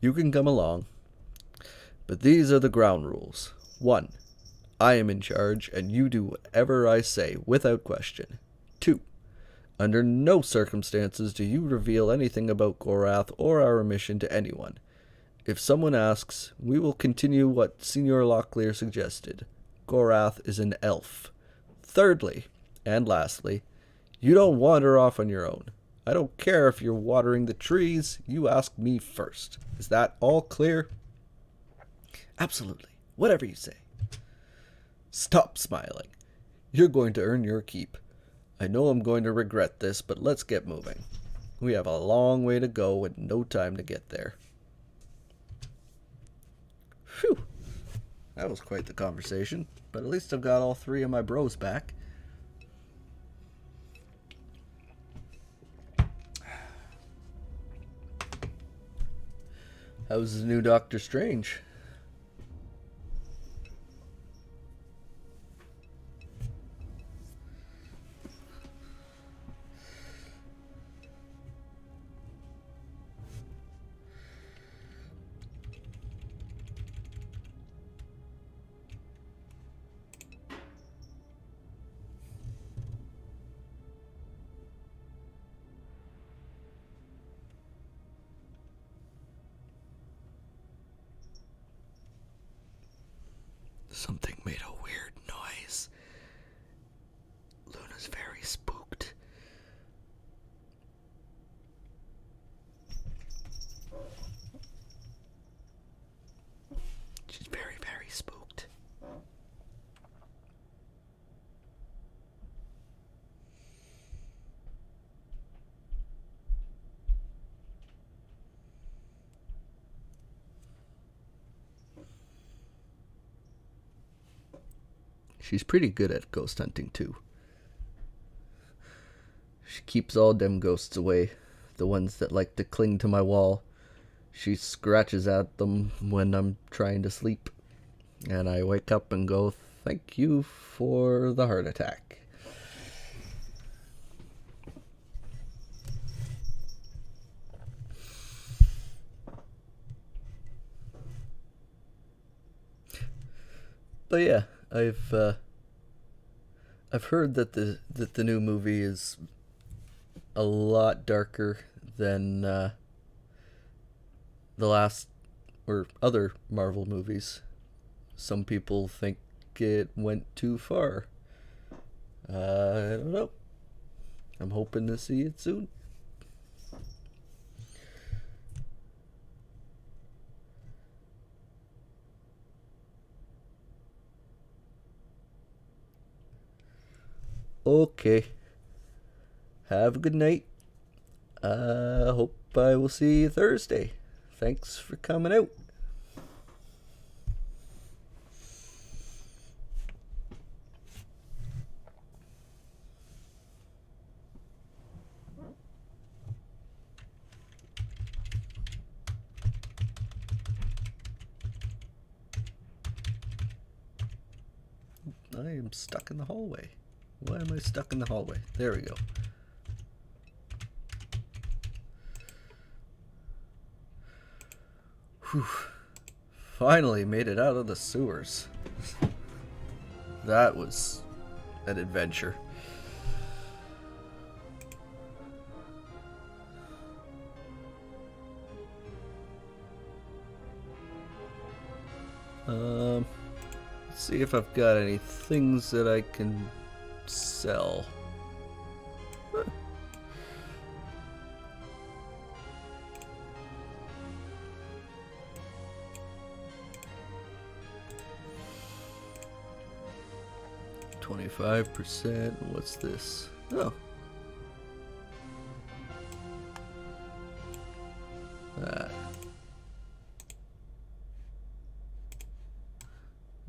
You can come along. But these are the ground rules. 1. I am in charge, and you do whatever I say, without question. 2. Under no circumstances do you reveal anything about Gorath or our mission to anyone. If someone asks, we will continue what Signor Locklear suggested. Gorath is an elf. Thirdly, and lastly, you don't wander off on your own. I don't care if you're watering the trees, you ask me first. Is that all clear? Absolutely. Whatever you say. Stop smiling. You're going to earn your keep. I know I'm going to regret this, but let's get moving. We have a long way to go and no time to get there. Phew. That was quite the conversation, but at least I've got all 3 of my bros back. How's the new Doctor Strange? Something made a weird noise. Luna's very spooked. She's very, very spooked. She's pretty good at ghost hunting, too. She keeps all them ghosts away, the ones that like to cling to my wall. She scratches at them when I'm trying to sleep, and I wake up and go, thank you for the heart attack. But yeah, I've heard that the new movie is a lot darker than the last or other Marvel movies. Some people think it went too far. I don't know. I'm hoping to see it soon. Okay. Have a good night. Hope I will see you Thursday. Thanks for coming out. I am stuck in the hallway. Why am I stuck in the hallway? There we go. Whew. Finally made it out of the sewers. That was an adventure. Let's see if I've got any things that I can sell. Huh. 25%. What's this? Oh.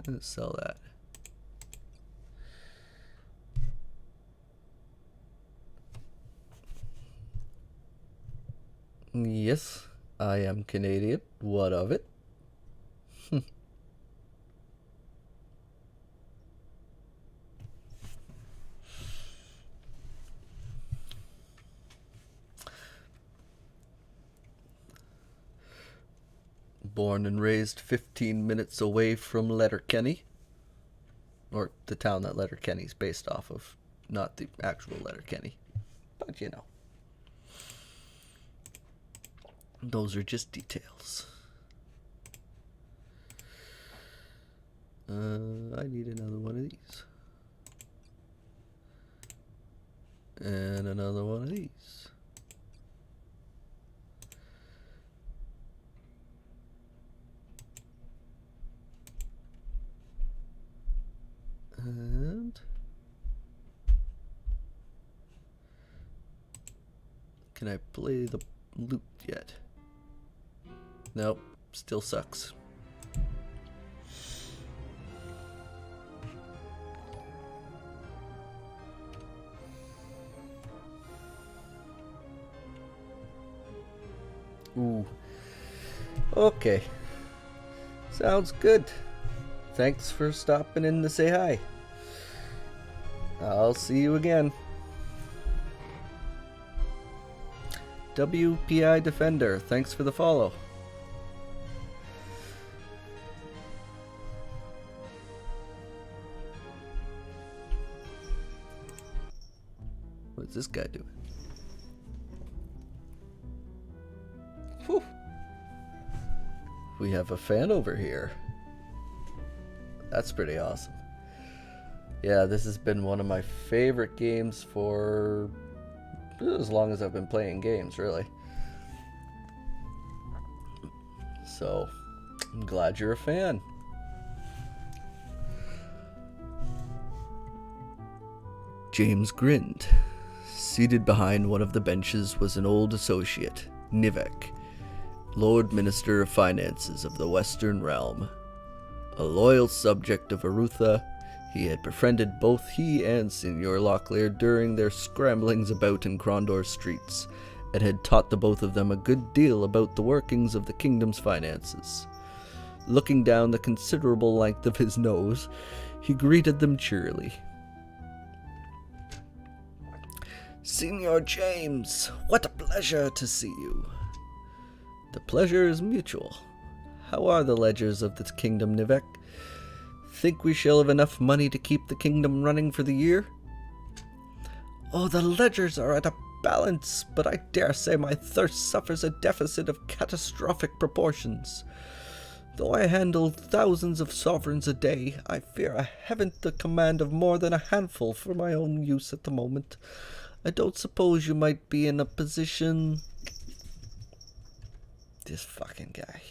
Let's sell that. Yes, I am Canadian. What of it? Born and raised 15 minutes away from Letterkenny. Or the town that Letterkenny's based off of. Not the actual Letterkenny. But you know. Those are just details. I need another one of these. And another one of these. And can I play the loop yet? Nope, still sucks. Ooh. Okay. Sounds good. Thanks for stopping in to say hi. I'll see you again. WPI Defender, thanks for the follow. What's this guy doing? Whew. We have a fan over here. That's pretty awesome. Yeah, this has been one of my favorite games for as long as I've been playing games, really. So, I'm glad you're a fan. James grinned. Seated behind one of the benches was an old associate, Nivek, Lord Minister of Finances of the Western Realm. A loyal subject of Arutha, he had befriended both he and Signor Locklear during their scramblings about in Krondor streets, and had taught the both of them a good deal about the workings of the kingdom's finances. Looking down the considerable length of his nose, he greeted them cheerily. "Signor James, what a pleasure to see you." "The pleasure is mutual. How are the ledgers of the kingdom, Nivek? Think we shall have enough money to keep the kingdom running for the year?" "Oh, the ledgers are at a balance, but I dare say my thirst suffers a deficit of catastrophic proportions. Though I handle thousands of sovereigns a day, I fear I haven't the command of more than a handful for my own use at the moment. I don't suppose you might be in a position..." This fucking guy.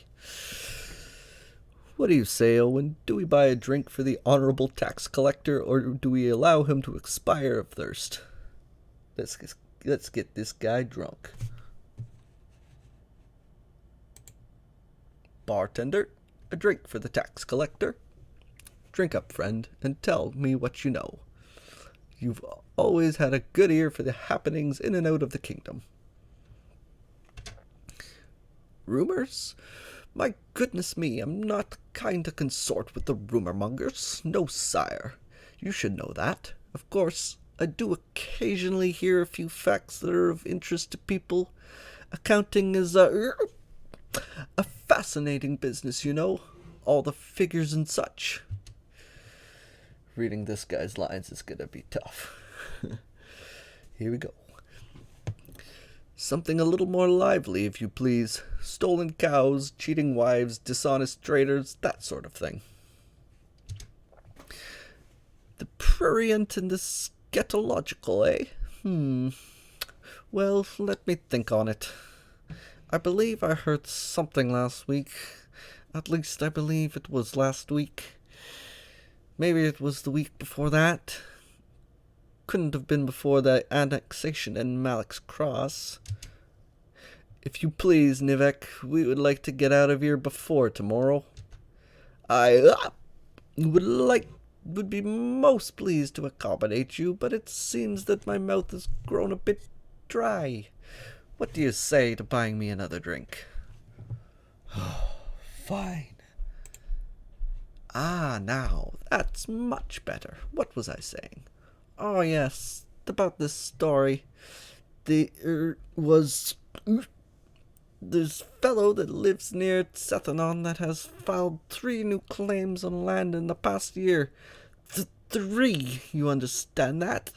"What do you say, Owen? Do we buy a drink for the honorable tax collector, or do we allow him to expire of thirst? Let's get this guy drunk." "Bartender, a drink for the tax collector." "Drink up, friend, and tell me what you know. You've always had a good ear for the happenings in and out of the kingdom." "Rumors? My goodness me, I'm not the kind to consort with the rumor-mongers. No, sire. You should know that. Of course, I do occasionally hear a few facts that are of interest to people. Accounting is a fascinating business, you know. All the figures and such." Reading this guy's lines is gonna be tough. Here we go. "Something a little more lively, if you please. Stolen cows, cheating wives, dishonest traders, that sort of thing." "The prurient and the scatological, eh? Well, let me think on it. I believe I heard something last week. At least I believe it was last week. Maybe it was the week before that. Couldn't have been before the annexation in Malik's Cross. If you please, Nivek, we would like to get out of here before tomorrow. I would be most pleased to accommodate you, but it seems that my mouth has grown a bit dry. What do you say to buying me another drink? Fine. Ah, now, that's much better. What was I saying? Oh, yes, about this story. Was this fellow that lives near Sethanon that has filed 3 new claims on land in the past year. 3, you understand that?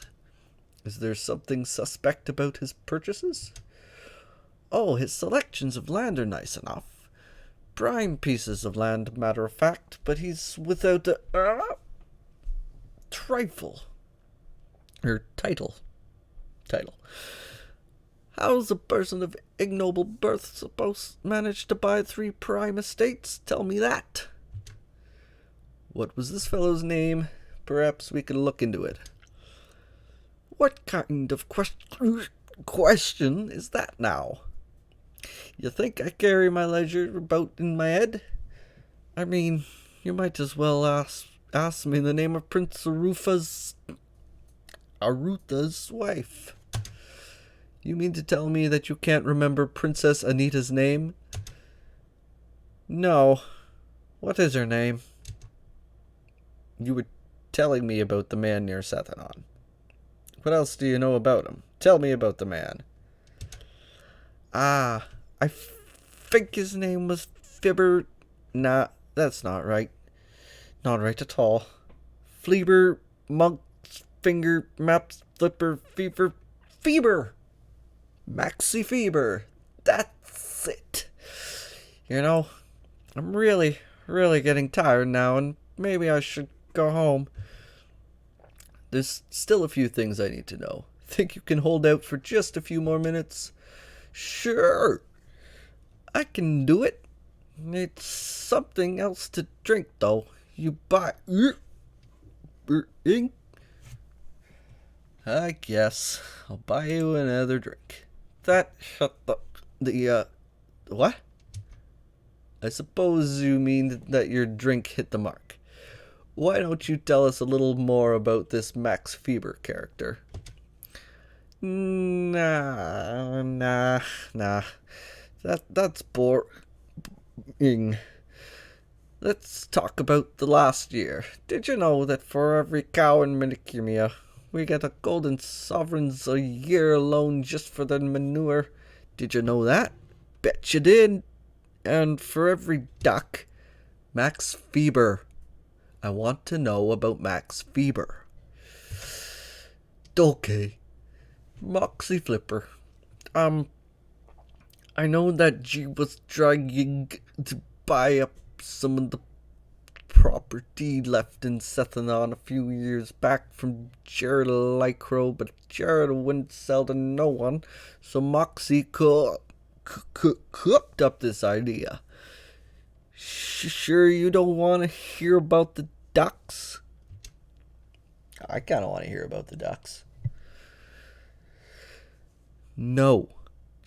Is there something suspect about his purchases? Oh, his selections of land are nice enough. Prime pieces of land, matter of fact, but he's without a trifle. Title. How's a person of ignoble birth supposed to manage to buy 3 prime estates? Tell me that. What was this fellow's name? Perhaps we can look into it. What kind of question is that now? You think I carry my ledger about in my head? I mean, you might as well ask me the name of Prince Arutha's wife. You mean to tell me that you can't remember Princess Anita's name? No. What is her name? You were telling me about the man near Sethanon. What else do you know about him? Tell me about the man. Ah, I think his name was Fibber. Nah, that's not right. Not right at all. Fleeber, Monk, Finger, Maps, Flipper, Fever! Maxi Fever. That's it. You know, I'm really getting tired now, and maybe I should go home. There's still a few things I need to know. Think you can hold out for just a few more minutes? Sure. I can do it. It's something else to drink, though. You buy... I guess I'll buy you another drink. That shut the what? I suppose you mean that your drink hit the mark. Why don't you tell us a little more about this Max Feber character? Nah. That's boring. Let's talk about the last year. Did you know that for every cow in Minikimia, we get a golden sovereigns a year alone just for the manure? Did you know that? Bet you did. And for every duck, Max Feber. I want to know about Max Feber. Okay. Moxie Flipper. I know that G was trying to buy up some of the property left in Sethanon a few years back from Jared Lycro, but Jared wouldn't sell to no one, so Moxie cooked up this idea. Sure you don't want to hear about the ducks? I kind of want to hear about the ducks. No.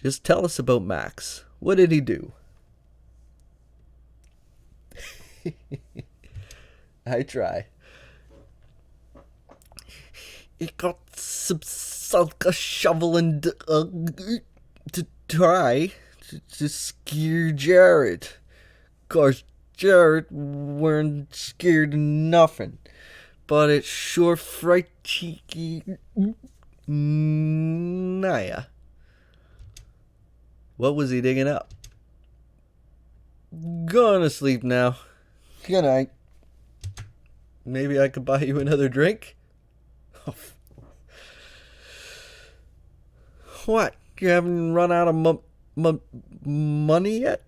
Just tell us about Max. What did he do? I try. He got some sulka shovel and to try to scare Jared. Of course, Jared weren't scared of nothing, but it sure fright cheeky Naya. What was he digging up? Going to sleep now. Good night. Maybe I could buy you another drink? What? You haven't run out of money yet?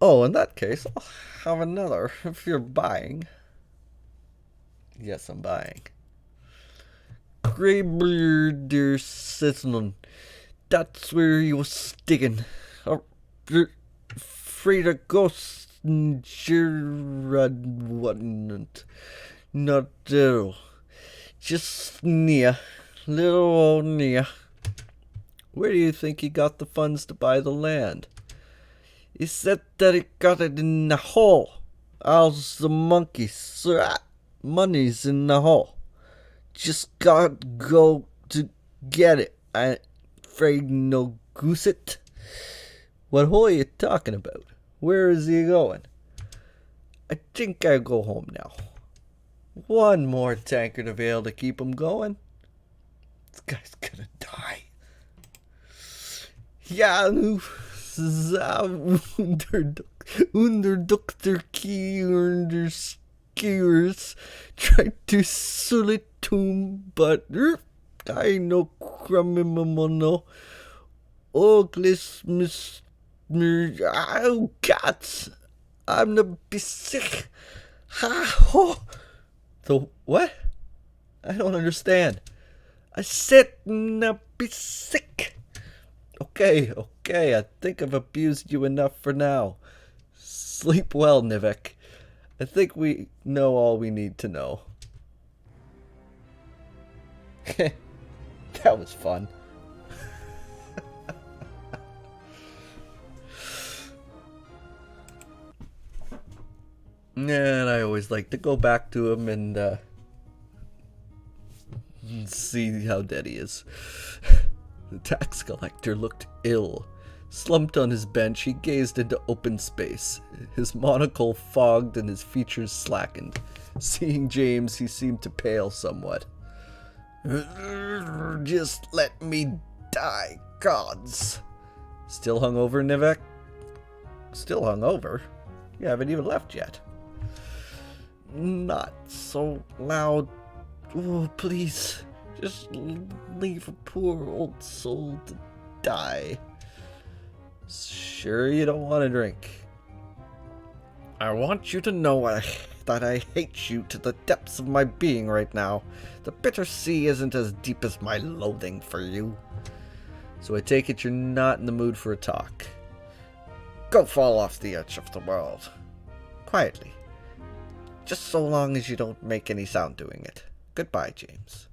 Oh, in that case, I'll have another if you're buying. Yes, I'm buying. Greybeard, dear citizen. That's where you was sticking. Afraid of ghosts Gerard not little. Just Nia. Little old Nia. Where do you think he got the funds to buy the land? He said that he got it in the hole. How's the monkeys? Money's in the hole. Just gotta go to get it. I afraid no goose it. What hole are you talking about? Where is he going? I think I'll go home now. One more tankard of ale to keep him going. This guy's gonna die. Ja, nu zou onder Dr. Kier skiers tried to sell it to him, but I no crumb in my mono. Oglis Miss. Oh, gods. I'm the sick. Ha ho. The what? I don't understand. I said na be sick. Okay. I think I've abused you enough for now. Sleep well, Nivek. I think we know all we need to know. That was fun. And I always like to go back to him and see how dead he is. The tax collector looked ill. Slumped on his bench, he gazed into open space. His monocle fogged and his features slackened. Seeing James, he seemed to pale somewhat. Just let me die, gods. Still hungover, Nivek? Still hungover? You haven't even left yet. Not so loud. Oh, please. Just leave a poor old soul to die. Sure you don't want to drink? I want you to know that I hate you to the depths of my being right now. The bitter sea isn't as deep as my loathing for you. So I take it you're not in the mood for a talk. Go fall off the edge of the world. Quietly. Just so long as you don't make any sound doing it. Goodbye, James.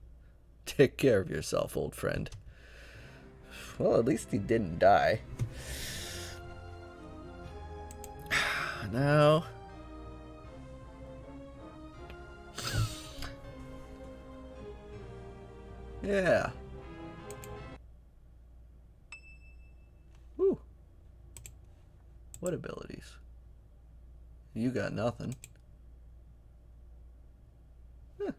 Take care of yourself, old friend. Well, at least he didn't die. Now... yeah. Woo. What abilities? You got nothing. Huh.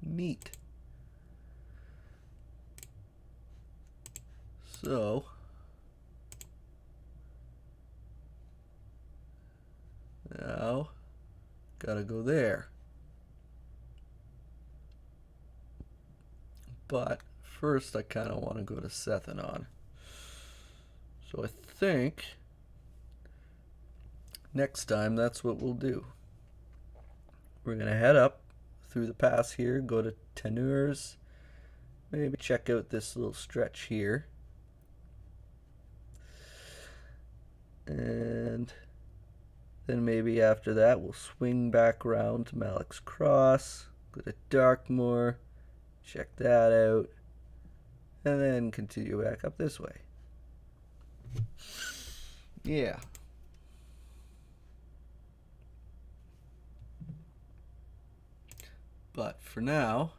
Neat. So... now... gotta go there. But first I kind of want to go to Sethenon. So I think next time that's what we'll do. We're going to head up through the pass here, go to Tenurs, maybe check out this little stretch here. And then maybe after that we'll swing back around to Malik's Cross, go to Darkmoor, check that out, and then continue back up this way. Yeah. But for now,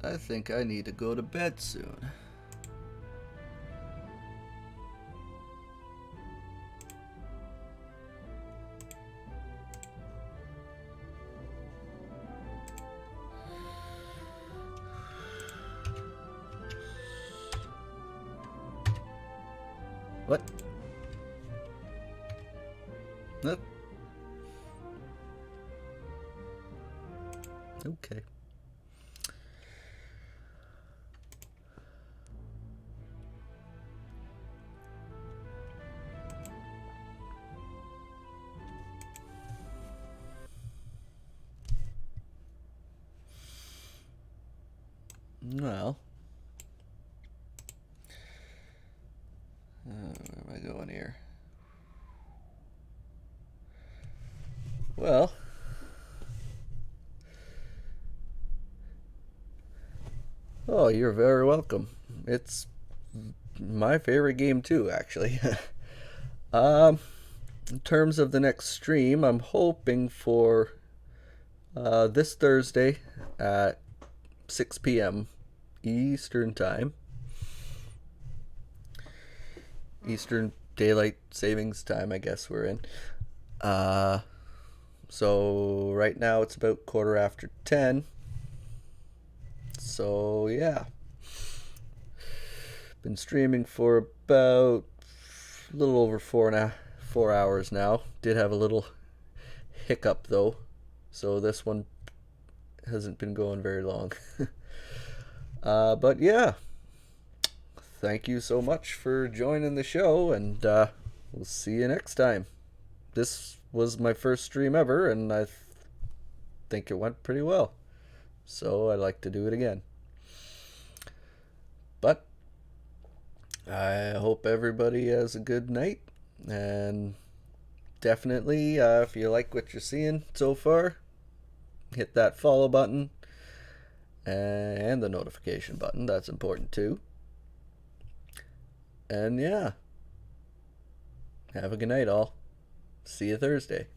I think I need to go to bed soon. What? Nope. Okay. Well, Well, oh, you're very welcome. It's my favorite game too, actually. um, in terms of the next stream, I'm hoping for this Thursday at 6 p.m. Eastern Time. Eastern Daylight Savings Time, I guess we're in. Uh, so right now it's about quarter after 10. So yeah, been streaming for about a little over 4 hours now. Did have a little hiccup though, so this one hasn't been going very long. But yeah, thank you so much for joining the show, and we'll see you next time. This was my first stream ever, and I think it went pretty well. So I'd like to do it again. But I hope everybody has a good night, and definitely, if you like what you're seeing so far, hit that follow button and the notification button. That's important too. And yeah, have a good night, all. See you Thursday.